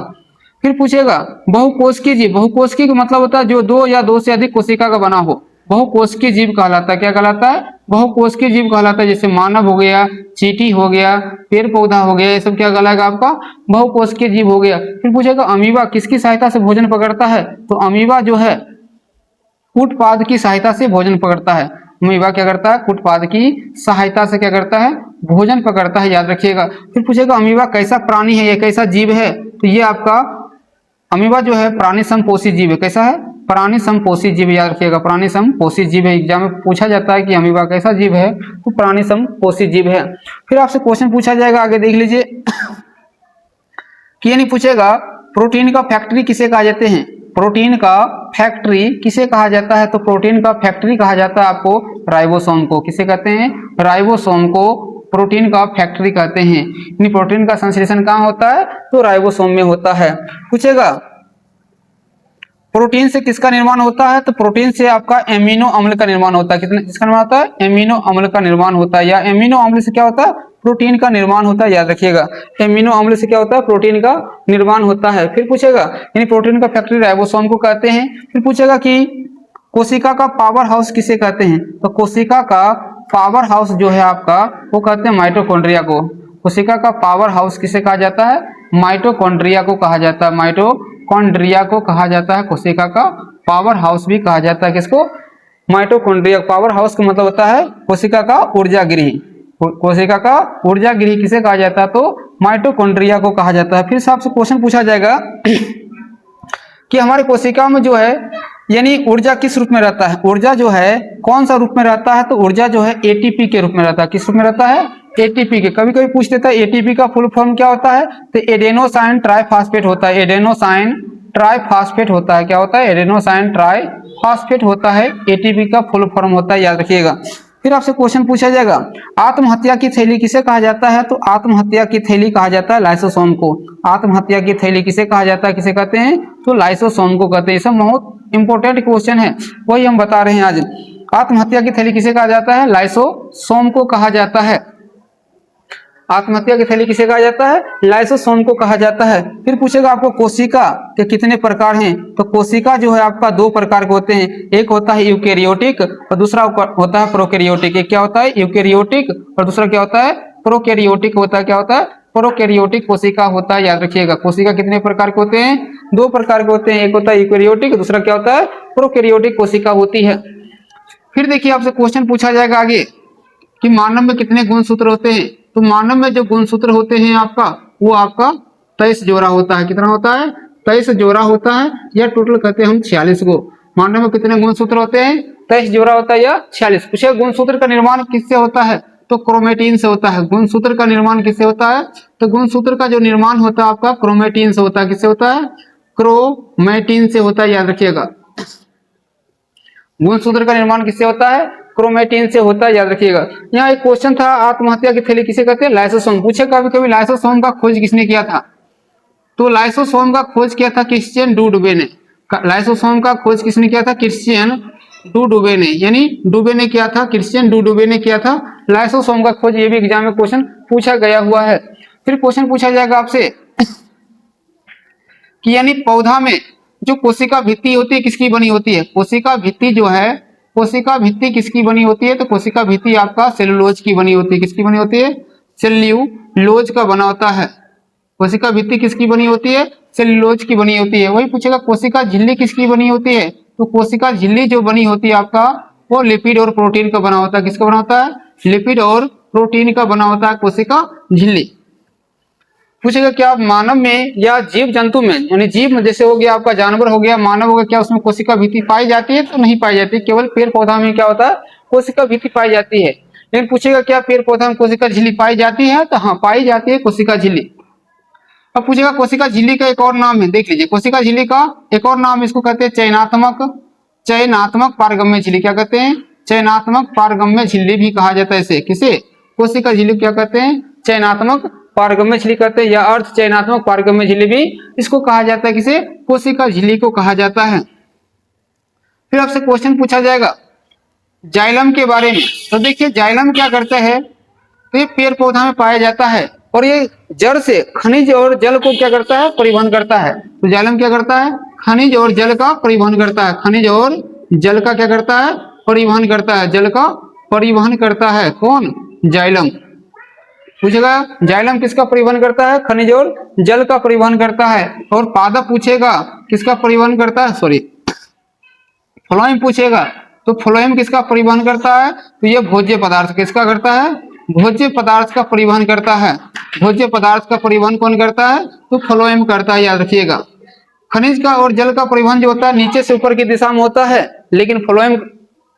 फिर पूछेगा बहुकोशिकीय जीव। बहुकोशिकीय का मतलब होता है जो दो या दो से अधिक कोशिका का बना हो, बहुकोशिकीय जीव कहलाता है। क्या कहलाता है? बहुकोशिकीय जीव कहलाता है। जैसे मानव हो गया, चींटी हो गया, पेड़ पौधा हो गया, ये सब क्या कहलाएगा आपका? बहुकोशिकीय जीव हो गया। फिर पूछेगा अमीबा किसकी सहायता से भोजन पकड़ता है। तो अमीबा जो है कूटपाद की सहायता से भोजन पकड़ता है। अमीबा क्या करता है? कूटपाद की सहायता से क्या करता है? भोजन पकड़ता है, याद रखिएगा। फिर पूछेगा अमीबा कैसा प्राणी है, ये कैसा जीव है। तो ये आपका अमीबा जो है प्राणी समपोषी जीव है। कैसा है? प्राणी समपोषी जीव, याद रखिएगा। प्राणी समपोषी जीव है। एग्जाम में पूछा जाता है कि अमीबा कैसा जीव है, तो प्राणी समपोषी जीव है। फिर आपसे क्वेश्चन पूछा जाएगा, आगे देख लीजिए कि नहीं पूछेगा प्रोटीन का फैक्ट्री किसे कहा जाते हैं। प्रोटीन का फैक्ट्री किसे कहा जाता है। तो प्रोटीन का फैक्ट्री कहा जाता है आपको राइबोसोम को। किसे कहते हैं? राइबोसोम को प्रोटीन का फैक्ट्री कहते हैं। यानी प्रोटीन का संश्लेषण कहाँ होता है? तो राइबोसोम में होता है। पूछेगा प्रोटीन से किसका निर्माण होता है? तो प्रोटीन से आपका एमिनो अम्ल का निर्माण होता है। किसका निर्माण होता है? एमिनो अम्ल का निर्माण होता है। या एमिनो अम्ल से क्या होता है? प्रोटीन का निर्माण होता है, याद रखिएगा। एमिनो अम्ल से क्या होता है? प्रोटीन का निर्माण होता है। फिर पूछेगा यानी प्रोटीन का फैक्ट्री राइबोसोम को कहते हैं। फिर पूछेगा कि कोशिका का पावर हाउस किसे कहते हैं? तो कोशिका का पावर हाउस जो है आपका वो कहते हैं माइटोकॉन्ड्रिया को। कोशिका का पावर हाउस किसे कहा जाता है? माइटोकॉन्ड्रिया को कहा जाता है। माइटोकॉन्ड्रिया को कहा जाता है। कोशिका का पावर हाउस भी कहा जाता है। किसको? माइटोकॉन्ड्रिया। पावर हाउस का मतलब होता है कोशिका का ऊर्जा गृह। कोशिका का ऊर्जा गृह किसे कहा जाता है? तो माइटोकॉन्ड्रिया को कहा जाता है। फिर से आपसे क्वेश्चन पूछा जाएगा कि हमारे कोशिका में जो है यानी ऊर्जा किस रूप में रहता है? ऊर्जा जो है कौन सा रूप में रहता है? तो ऊर्जा जो है एटीपी के रूप में रहता है। किस रूप में रहता है? एटीपी के। कभी कभी पूछ देता है एटीपी का फुल फॉर्म क्या होता है? तो एडेनोसाइन ट्राइफॉस्फेट होता है। एडेनोसाइन ट्राइफॉस्फेट होता है। क्या होता है? एडेनोसाइन ट्राइफॉस्फेट होता है। एटीपी का फुल फॉर्म होता है, याद रखिएगा। फिर आपसे क्वेश्चन पूछा जाएगा आत्महत्या की थैली किसे कहा जाता है? तो आत्महत्या की थैली कहा जाता है लाइसोसोम को। आत्महत्या की थैली किसे कहा जाता है? किसे कहते हैं? तो लाइसोसोम को कहते हैं। सब बहुत इंपॉर्टेंट क्वेश्चन है, वही हम बता रहे हैं आज। आत्महत्या की थैली किसे कहा जाता है? लाइसोसोम को कहा जाता है। आत्महत्या की थैली किसे कहा जाता है? लाइसोसोम को कहा जाता है। फिर पूछेगा आपको कोशिका के कितने प्रकार हैं? तो कोशिका जो है आपका दो प्रकार के होते हैं। एक होता है यूकेरियोटिक और दूसरा होता है प्रोकैरियोटिक। एक क्या होता है? यूकेरियोटिक और दूसरा क्या होता है? प्रोकैरियोटिक होता है। क्या होता है? प्रोकैरियोटिक कोशिका होता है, याद रखिएगा। कोशिका कितने प्रकार के होते हैं? दो प्रकार के होते हैं। एक होता है यूकेरियोटिक, दूसरा क्या होता है? प्रोकैरियोटिक कोशिका होती है। फिर देखिए आपसे क्वेश्चन पूछा जाएगा आगे कि मानव में कितने गुणसूत्र होते हैं? तो मानव में जो गुणसूत्र होते हैं आपका वो आपका 23 जोड़ा होता है। कितना होता है? 23 जोड़ा होता है, या टोटल कहते हैं हम 46 को। मानव में कितने गुणसूत्र होते हैं? 23 जोड़ा होता है या 46। पूछे गुणसूत्र का निर्माण किससे होता है? तो क्रोमेटिन से होता है। गुणसूत्र का निर्माण किससे होता है? तो गुणसूत्र का जो निर्माण होता है आपका क्रोमेटिन से होता है। किससे होता है? क्रोमेटिन से होता है, याद रखिएगा। गुणसूत्र का निर्माण किससे होता है? क्रोमेटिन से होता है, याद रखिएगा। यहाँ एक क्वेश्चन था आत्महत्या की थैली किसे कहते हैं? लाइसोसोम। पूछे कभी कभी लाइसोसोम का खोज किसने किया था? तो लाइसोसोम का खोज किया था क्रिश्चियन डू डुबे ने। लाइसोसोम का खोज किसने किया था? क्रिश्चियन डू डुबे ने, यानी डुबे ने किया था। क्रिश्चियन डू डुबे ने किया था लाइसोसोम का खोज। ये भी एग्जाम में क्वेश्चन पूछा गया हुआ है। फिर क्वेश्चन पूछा जाएगा आपसे कि यानी पौधा में जो कोशिका भित्ति होती है किसकी बनी होती है? कोशिका भित्ति जो है, कोशिका भित्ति किसकी बनी होती है? तो कोशिका भित्ति आपका सेलुलोज की बनी होती है। किसकी बनी होती है? सेल्यूलोज का बना होता है। कोशिका भित्ति किसकी बनी होती है? सेलुलोज की बनी होती है। वही पूछेगा कोशिका झिल्ली किसकी बनी होती है? तो कोशिका झिल्ली जो बनी होती है आपका वो लिपिड और प्रोटीन का बना होता है। किसका बना होता है? लिपिड और प्रोटीन का बना होता है कोशिका झिल्ली। पूछेगा क्या मानव में या जीव जंतु में, यानी जीव में जैसे हो गया आपका जानवर हो गया, मानव हो गया, क्या उसमें कोशिका भित्ति पाई जाती है? तो नहीं पाई जाती। केवल पेड़ पौधा में क्या होता है? कोशिका भित्ति पाई जाती है। लेकिन पूछेगा क्या पेड़ पौधा में कोशिका झिल्ली पाई जाती है? तो हाँ, पाई जाती है कोशिका झिल्ली। अब पूछेगा कोशिका झिल्ली का एक और नाम है, देख लीजिए। कोशिका झिल्ली का एक और नाम, इसको कहते हैं चयनात्मक पारगम्य झिल्ली। क्या कहते हैं? चयनात्मक पारगम्य झिल्ली भी कहा जाता है इसे। किसे? कोशिका झिल्ली क्या कहते हैं? चयनात्मक पारगम्य झिल्ली कहते हैं, या अर्ध चयनात्मक पारगम्य झिल्ली भी इसको कहा जाता है। किसे? कोशिका झिल्ली को कहा जाता है। फिर आपसे क्वेश्चन पूछा जाएगा जाइलम के बारे में। तो देखिए जाइलम क्या करता है? तो ये पेड़ पौधा में पाया जाता है और ये जड़ से खनिज और जल को क्या करता है? परिवहन करता है। तो जाइलम क्या करता है? खनिज और जल का परिवहन करता है। खनिज और जल का क्या करता है? परिवहन करता है। जल का परिवहन करता है कौन? जाइलम। पूछेगा जाइलम किसका परिवहन करता है? खनिज और जल का परिवहन करता है। और पादप पूछेगा किसका परिवहन करता है? सॉरी, फ्लोएम पूछेगा तो फ्लोएम किसका परिवहन करता है? तो ये भोज्य पदार्थ किसका करता है? भोज्य पदार्थ का परिवहन करता है। भोज्य पदार्थ का परिवहन कौन करता है? तो फ्लोएम करता है, याद रखिएगा। खनिज का और जल का परिवहन जो होता है नीचे से ऊपर की दिशा में होता है, लेकिन फ्लोएम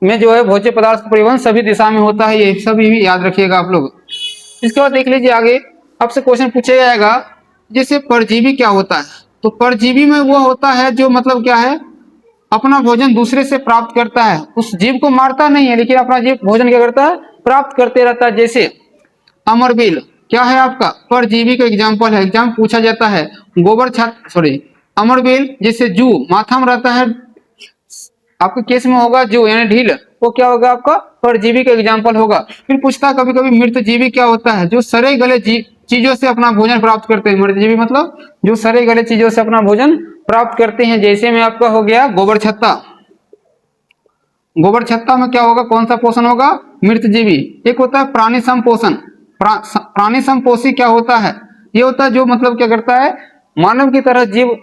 में जो है भोज्य पदार्थ का परिवहन सभी दिशा में होता है। ये सभी भी याद रखिएगा आप लोग। इसके बाद देख लीजिए आगे आपसे क्वेश्चन पूछा जाएगा जैसे परजीवी क्या होता है? तो परजीवी में वो होता है जो मतलब क्या है? अपना भोजन दूसरे से प्राप्त करता है। उस जीव को मारता नहीं है, लेकिन अपना जीव भोजन क्या करता है? प्राप्त करते रहता है। जैसे अमरबेल क्या है आपका? परजीवी का एग्जाम्पल है। एग्जाम पूछा जाता है। गोबर छात्र अमरबेल, जैसे जू माथा में रहता है, आपके केस में होगा जू यानी ढील, वो क्या होगा आपका परजीवी का एग्जाम्पल होगा। फिर पूछता है कभी कभी मृतजीवी क्या होता है, जो सड़े गले चीजों से अपना भोजन प्राप्त करते हैं। मृतजीवी मतलब जो सड़े गले चीजों से अपना भोजन प्राप्त करते हैं। जैसे में आपका हो गया गोबर छत्ता, गोबर छत्ता में क्या होगा, कौन सा पोषण होगा, मृतजीवी। एक होता है प्राणी संपोषण, प्राणी संपोषी क्या होता है, ये होता है जो मतलब क्या करता है, मानव की तरह जीव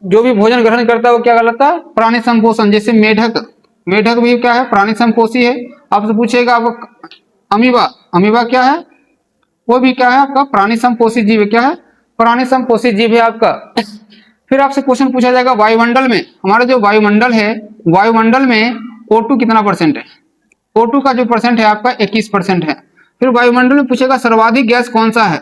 जो भी भोजन ग्रहण करता है वो क्या कहलाता है, प्राणी संपोषण। जैसे मेढक, मेढक भी क्या है, प्राणी संपोषी है। आपसे पूछेगा आपको अमीबा, अमीबा क्या है, वो भी क्या है आपका प्राणी संपोषी जीव है, क्या है, प्राणी संपोषी जीव है आपका। फिर आपसे क्वेश्चन पूछा जाएगा वायुमंडल में, हमारा जो वायुमंडल है, वायुमंडल में O2 कितना परसेंट है, O2 का जो परसेंट है आपका 21% है। फिर वायुमंडल में पूछेगा सर्वाधिक गैस कौन सा है,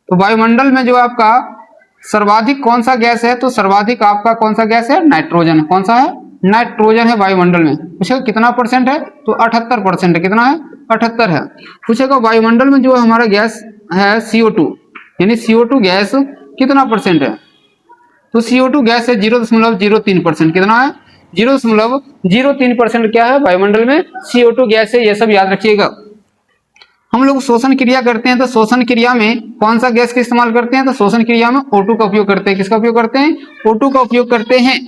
तो वायुमंडल में जो आपका सर्वाधिक कौन सा गैस है, तो सर्वाधिक आपका कौन सा गैस है, नाइट्रोजन। कौन सा है, नाइट्रोजन है वायुमंडल में। पूछेगा कितना परसेंट है, तो 78% है। कितना है, 78 है। पूछेगा वायुमंडल में जो हमारा गैस है CO2 यानी CO2 गैस कितना परसेंट है, तो CO2 गैस है 0.03%। कितना है, 0.03% क्या है वायुमंडल में CO2 गैस है। ये सब याद रखिएगा। हम लोग शोषण क्रिया करते हैं तो शोषण क्रिया में कौन सा गैस का इस्तेमाल करते हैं, तो शोषण क्रिया में O2 का उपयोग करते हैं। किसका उपयोग करते हैं, O2 का उपयोग करते हैं।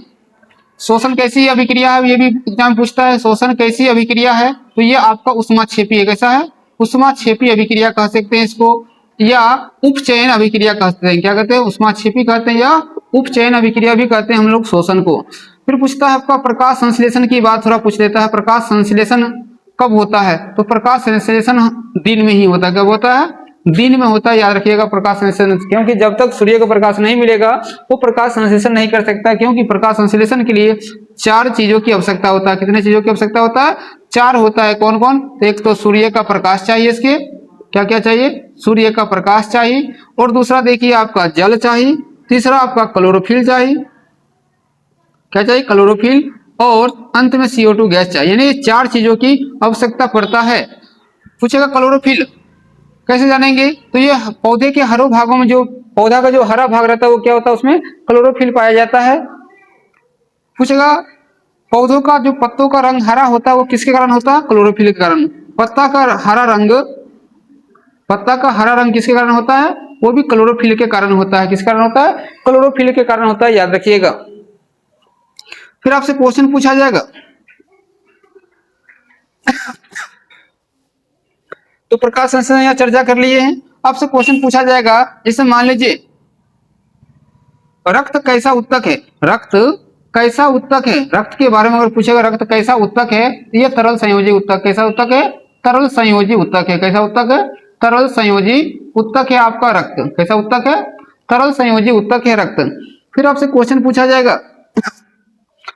शोषण कैसी अभिक्रिया है, ये भी एग्जाम पूछता है, शोषण कैसी अभिक्रिया है, तो ये आपका उष्माक्षेपी है। कैसा है, उष्माक्षेपी अभिक्रिया कह सकते हैं इसको, या उपचयन अभिक्रिया कहते हैं। क्या कहते हैं, उष्माक्षेपी कहते हैं या उपचयन अभिक्रिया भी कहते हैं हम लोग शोषण को। फिर पूछता है आपका प्रकाश संश्लेषण की बात थोड़ा पूछ लेता है। प्रकाश संश्लेषण कब होता है, तो प्रकाश संश्लेषण दिन में ही होता है। कब होता है, दिन में होता है। याद रखिएगा प्रकाश संश्लेषण, क्योंकि जब तक सूर्य का प्रकाश नहीं मिलेगा वो प्रकाश संश्लेषण नहीं कर सकता, क्योंकि प्रकाश संश्लेषण के लिए 4 चीजों की आवश्यकता होता है। कितने चीजों की आवश्यकता होता है, 4 होता है। कौन कौन, तो एक तो सूर्य का प्रकाश चाहिए, इसके क्या क्या चाहिए, सूर्य का प्रकाश चाहिए, और दूसरा देखिए आपका जल चाहिए, तीसरा आपका क्लोरोफिल चाहिए, क्या चाहिए, क्लोरोफिल, और अंत में CO2 गैस चाहिए। यानी 4 चीजों की आवश्यकता पड़ता है। पूछेगा क्लोरोफिल कैसे जानेंगे, तो ये पौधे के हरों भागों में जो पौधा का जो हरा भाग रहता है वो क्या होता है, उसमें क्लोरोफिल पाया जाता है। पूछेगा पौधों का जो पत्तों का रंग हरा होता है वो किसके कारण होता है, क्लोरोफिल के कारण। पत्ता का हरा रंग, पत्ता का हरा रंग किसके कारण होता है, वो भी क्लोरोफिल के कारण होता है। किसके कारण होता है, क्लोरोफिल के कारण होता है, याद रखिएगा। फिर आपसे क्वेश्चन पूछा जाएगा तो प्रकाश संश्लेषण यहाँ चर्चा कर लिए हैं। आपसे क्वेश्चन पूछा जाएगा, जैसे मान लीजिए रक्त कैसा उत्तक है, रक्त कैसा उत्तक है, रक्त के बारे में अगर पूछेगा रक्त कैसा उत्तक है, तो ये तरल संयोजी उत्तक। कैसा उत्तक है, तरल संयोजी उत्तक है। कैसा उत्तक है, तरल संयोजी उत्तक है आपका रक्त। कैसा उत्तक है, तरल संयोजी उत्तक है रक्त। फिर आपसे क्वेश्चन पूछा जाएगा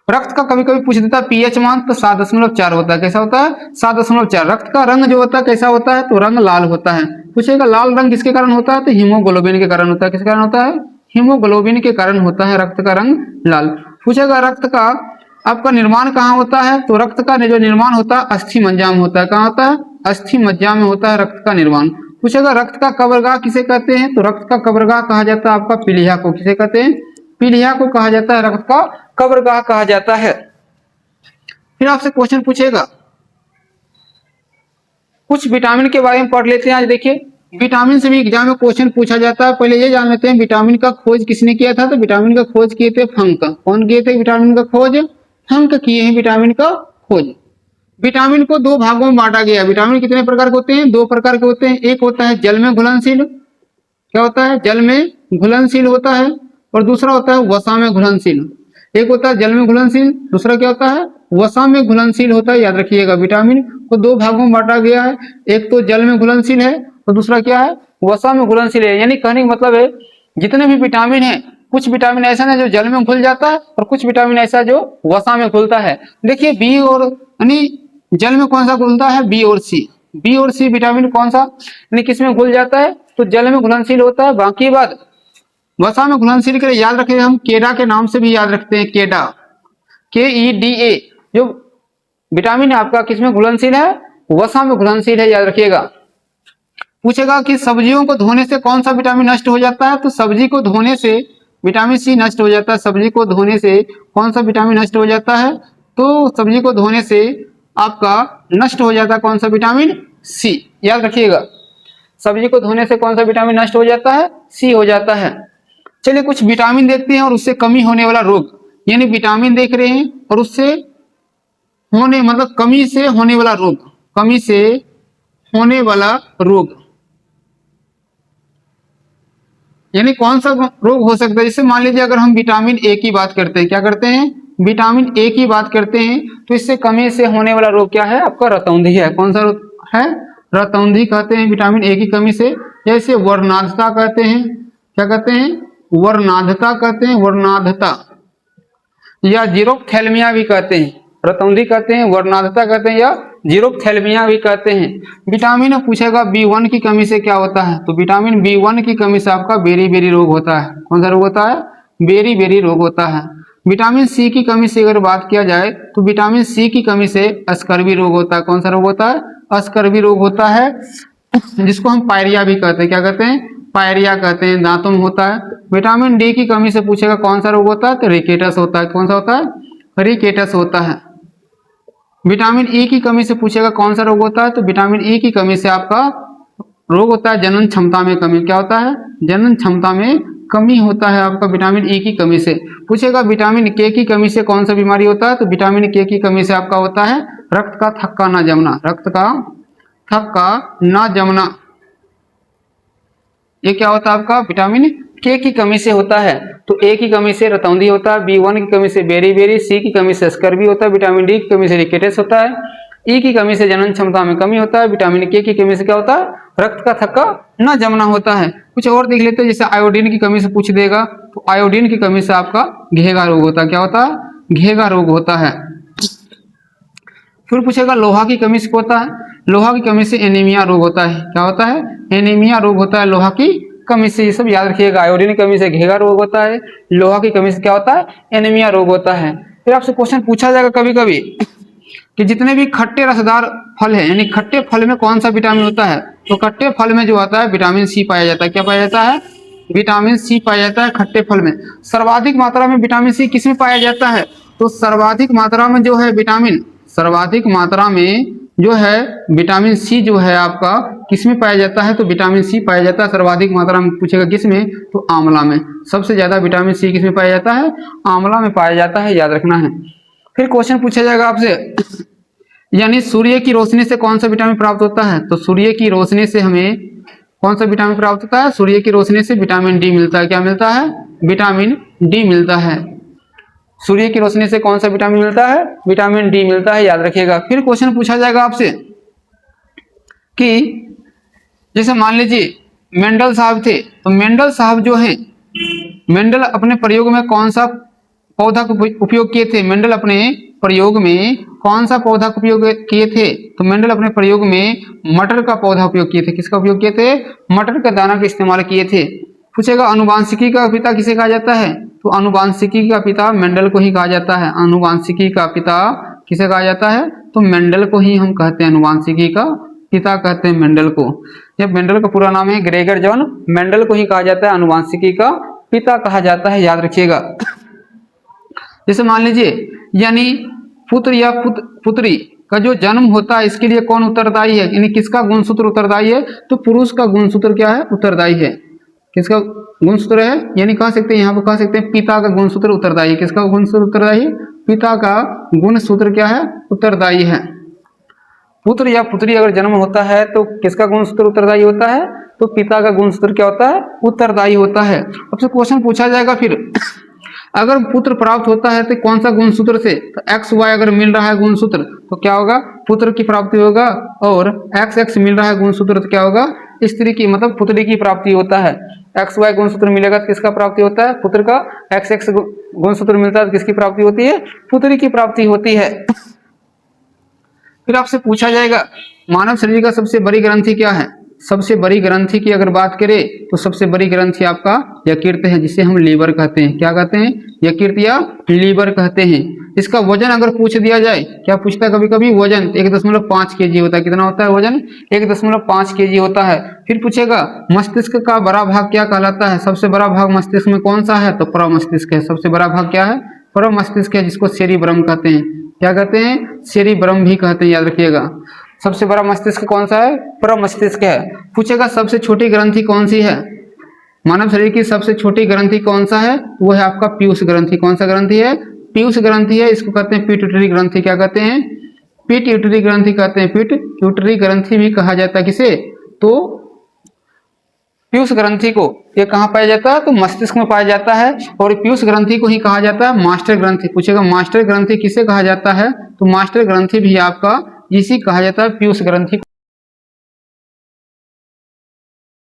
रक्त का, कभी कभी पूछ देता है पीएच मान, तो 7.4 होता है। कैसा होता है, 7.4। रक्त का रंग जो होता है कैसा होता है, तो रंग लाल होता है। पूछेगा लाल रंग किसके कारण होता है, तो हीमोग्लोबिन के कारण होता है। किसके कारण होता है, हीमोग्लोबिन के कारण होता है रक्त का रंग लाल। पूछेगा रक्त का आपका निर्माण कहाँ होता है, तो रक्त का जो निर्माण होता है अस्थि मज्जा में होता है। कहाँ होता है, अस्थि मज्जा में होता है रक्त का निर्माण। पूछेगा रक्त का कब्रगाह किसे कहते हैं, तो रक्त का कब्रगाह कहा जाता है आपका पीलिया को। किसे कहते हैं, पीलिया को कहा जाता है, रक्त का कब्रगाह कहा जाता है। फिर आपसे क्वेश्चन पूछेगा कुछ विटामिन के बारे में पढ़ लेते हैं। आज देखिए विटामिन से भी एग्जाम में क्वेश्चन पूछा जाता है। पहले ये जान लेते हैं विटामिन का खोज किसने किया था, तो विटामिन का खोज किए थे फंक। कौन किए थे विटामिन का खोज, फंक किए हैं विटामिन का खोज। विटामिन को 2 भागों में बांटा गया। विटामिन कितने प्रकार के होते हैं, 2 प्रकार के होते हैं। एक होता है जल में घुलनशील, क्या होता है, जल में घुलनशील होता है, और दूसरा होता है वसा में घुलनशील। एक होता है जल में घुलनशील, दूसरा क्या होता है, वसा में घुलनशील होता है। याद रखिएगा विटामिन को 2 भागों में बांटा गया है। एक तो जल में घुलनशील है और दूसरा क्या है, वसा में घुलनशील है। यानी कहने का मतलब है जितने भी विटामिन है, कुछ विटामिन ऐसा है जो जल में घुल जाता है और कुछ विटामिन ऐसा जो वसा में घुलता है। देखिए बी और यानी जल में कौन सा घुलता है, बी और सी। बी और सी विटामिन कौन सा यानी किस में घुल जाता है, तो जल में घुलनशील होता है। बाकी बात वसा में घुलनशील के लिए याद रखें, हम केडा के नाम से भी याद रखते हैं, केडा, KEDA। जो विटामिन है आपका किसमें घुलनशील है, वसा में घुलनशील है, याद रखिएगा। पूछेगा कि सब्जियों को धोने से कौन सा विटामिन नष्ट हो जाता है, तो सब्जी को धोने से विटामिन सी नष्ट हो जाता है सब्जी को धोने से। कौन सा विटामिन नष्ट हो जाता है? तो सब्जी को धोने से आपका नष्ट हो जाता है कौन सा विटामिन? सी। याद रखिएगा, सब्जी को धोने से कौन सा विटामिन नष्ट हो जाता है? सी हो जाता है। चलिए कुछ विटामिन देखते हैं और उससे कमी होने वाला रोग, यानी विटामिन देख रहे हैं और उससे होने मतलब कमी से होने वाला रोग, कमी से होने वाला रोग, यानी कौन सा रोग हो सकता है? जैसे मान लीजिए अगर हम विटामिन ए की बात करते हैं, क्या करते हैं? विटामिन ए की बात करते हैं, तो इससे कमी से होने वाला रोग क्या है? आपका रतौंधी है। कौन सा रोग है? रतौंधी कहते हैं विटामिन ए की कमी से। जैसे वर्णांधता कहते हैं, क्या कहते हैं? वर्णांधता कहते हैं, वर्णांधता, या जीरोप्थेल्मिया भी कहते हैं। रतौंधी कहते हैं, वर्णांधता कहते हैं, या जीरोप्थेल्मिया भी कहते हैं। विटामिन पूछेगा B1 की कमी से क्या होता है? तो विटामिन B1 की कमी से आपका बेरी रोग होता है। कौन सा रोग होता है? बेरी रोग होता है। विटामिन सी की कमी से अगर बात किया जाए तो विटामिन सी की कमी से स्कर्वी रोग होता है। कौन सा रोग होता है? स्कर्वी रोग होता है, जिसको हम पायरिया भी कहते हैं। क्या कहते हैं? पायरिया कहते हैं, दांतों में होता है। विटामिन डी की कमी से पूछेगा कौन सा रोग होता है? तो रिकेटस होता है। कौन सा होता है? रिकेटस होता है। विटामिन ई की कमी से पूछेगा कौन सा रोग होता है? तो विटामिन ई की कमी से आपका रोग होता है जनन क्षमता में कमी। क्या होता है? जनन क्षमता में कमी होता है आपका विटामिन ई की कमी से। पूछेगा विटामिन के की कमी से कौन सा बीमारी होता है? तो विटामिन के की कमी से आपका होता है रक्त का थक्का ना जमना, रक्त का थक्का ना जमना। ये क्या होता है आपका? विटामिन के की कमी से होता है। तो ए की कमी से रतौंधी होता है, B1 की कमी से बेरी, सी की कमी से स्कर्वी होता है, विटामिन डी की कमी से रिकेटस होता है, ई की कमी से जनन क्षमता में कमी होता है, विटामिन के की कमी से क्या होता है? रक्त का थक्का न जमना होता है। कुछ और देख लेते हैं, जैसे आयोडीन की कमी से पूछ देगा, तो आयोडीन की कमी से आपका घेगा रोग होता है। क्या होता है? घेगा रोग होता है। फिर पूछेगा लोहा की कमी से होता है, लोहा की कमी से एनीमिया रोग होता है। क्या होता है? एनीमिया रोग होता है लोहा की कमी से। ये सब याद रखिएगा, आयोडीन की कमी से घेगा रोग होता है, लोहा की कमी से क्या होता है? एनीमिया रोग होता है। फिर आपसे क्वेश्चन पूछा जाएगा कभी कभी कि जितने भी खट्टे रसदार फल है, यानी खट्टे फल में कौन सा विटामिन होता है? तो खट्टे फल में जो आता है विटामिन सी पाया जाता है। क्या पाया जाता है? विटामिन सी पाया जाता है खट्टे फल में। सर्वाधिक मात्रा में विटामिन सी किस में पाया जाता है? तो सर्वाधिक मात्रा में जो है विटामिन, सर्वाधिक मात्रा में जो है विटामिन सी जो है आपका किस में पाया जाता है? तो विटामिन सी पाया जाता है सर्वाधिक मात्रा में। पूछेगा किस में? तो आंवला में। सबसे ज्यादा विटामिन सी किस में पाया जाता है? आंवला में पाया जाता है, याद रखना है। फिर क्वेश्चन पूछा जाएगा आपसे, यानी सूर्य की रोशनी से कौन सा विटामिन प्राप्त होता है? तो सूर्य की रोशनी से हमें कौन सा विटामिन प्राप्त होता है? सूर्य की रोशनी से विटामिन डी मिलता है। क्या मिलता है? विटामिन डी मिलता है। सूर्य की रोशनी से कौन सा विटामिन मिलता है? विटामिन डी मिलता है, याद रखिएगा। फिर क्वेश्चन पूछा जाएगा आपसे कि जैसे मान लीजिए मेंडल साहब थे, तो मेंडल साहब जो है, मेंडल अपने प्रयोग में कौन सा पौधा का उपयोग किए थे? मेंडल अपने प्रयोग में कौन सा पौधा का उपयोग किए थे? तो मेंडल अपने प्रयोग में मटर का पौधा उपयोग किए थे। किसका उपयोग किए थे? मटर का दाना का इस्तेमाल किए थे। पूछेगा अनुवांशिकी का पिता किसे कहा जाता है? तो अनुवांशिकी का पिता मेंडल को ही कहा जाता है। अनुवांशिकी का पिता किसे कहा जाता है? तो मेंडल को ही हम कहते हैं, अनुवांशिकी का पिता कहते हैं मेंडल को। जब मेंडल का पूरा नाम है ग्रेगर जॉन मेंडल को ही कहा जाता है अनुवांशिकी का पिता कहा जाता है, याद रखिएगा। जैसे मान लीजिए, यानी पुत्र या पुत्री का जो जन्म होता है, इसके लिए कौन उत्तरदायी है? यानी किसका गुणसूत्र उत्तरदायी है? तो पुरुष का गुणसूत्र क्या है? उत्तरदायी है। किसका गुणसूत्र है? यानी कह सकते हैं, यहाँ पर कह सकते हैं पिता का गुणसूत्र उत्तरदायी। किसका गुणसूत्र उत्तरदायी? पिता का गुणसूत्र क्या है? उत्तरदायी है। पुत्र या पुत्री अगर जन्म होता है तो किसका गुणसूत्र उत्तरदायी होता है? तो पिता का गुणसूत्र क्या होता है? उत्तरदायी होता है। अब से क्वेश्चन पूछा जाएगा फिर, अगर पुत्र प्राप्त होता है तो कौन सा गुणसूत्र से? तो एक्स वाई अगर मिल रहा है गुणसूत्र तो क्या होगा? पुत्र की प्राप्ति होगा। और एक्स एक्स मिल रहा है गुणसूत्र तो क्या होगा? स्त्री की मतलब पुत्री की प्राप्ति होता है। एक्स वाई गुणसूत्र मिलेगा तो किसका प्राप्ति होता है? पुत्र का। एक्स एक्स गुणसूत्र मिलता है तो किसकी प्राप्ति होती है? पुत्री की प्राप्ति होती है। फिर आपसे पूछा जाएगा मानव शरीर का सबसे बड़ी ग्रंथि क्या है? सबसे बड़ी ग्रंथि की अगर बात करें तो सबसे बड़ी ग्रंथि आपका यकृत है, जिसे हम लीवर कहते हैं। क्या कहते हैं? यकृत या लीवर कहते हैं। इसका वजन अगर पूछ दिया जाए, क्या पूछता है कभी कभी, वजन 1.5 kg होता है। कितना होता है वजन? 1.5 kg होता है। फिर पूछेगा मस्तिष्क का बड़ा भाग क्या कहलाता है? सबसे बड़ा भाग मस्तिष्क में कौन सा है? तो प्रमस्तिष्क है। सबसे बड़ा भाग क्या है? प्रमस्तिष्क है, जिसको सेरिब्रम कहते हैं। क्या कहते हैं? सेरिब्रम भी कहते हैं, याद रखिएगा। सबसे बड़ा मस्तिष्क कौन सा है? प्रमस्तिष्क है। पूछेगा सबसे छोटी ग्रंथि कौन सी है? मानव शरीर की सबसे छोटी ग्रंथि कौन सा है? वो है आपका पीयूष ग्रंथि। कौन सा ग्रंथि है? पीयूष ग्रंथि है। इसको कहते हैं पिट्यूटरी ग्रंथि। क्या कहते हैं? पिट्यूटरी ग्रंथि कहते हैं। पिट्यूटरी ग्रंथि भी कहा जाता है किसे? तो पीयूष ग्रंथि को ये कहाँ पाया जाता है? तो मस्तिष्क में पाया जाता है। और पीयूष ग्रंथि को ही कहा जाता है मास्टर ग्रंथि। पूछेगा मास्टर ग्रंथि किसे कहा जाता है? तो मास्टर ग्रंथि भी आपका इसी कहा जाता है, पीयूष ग्रंथि।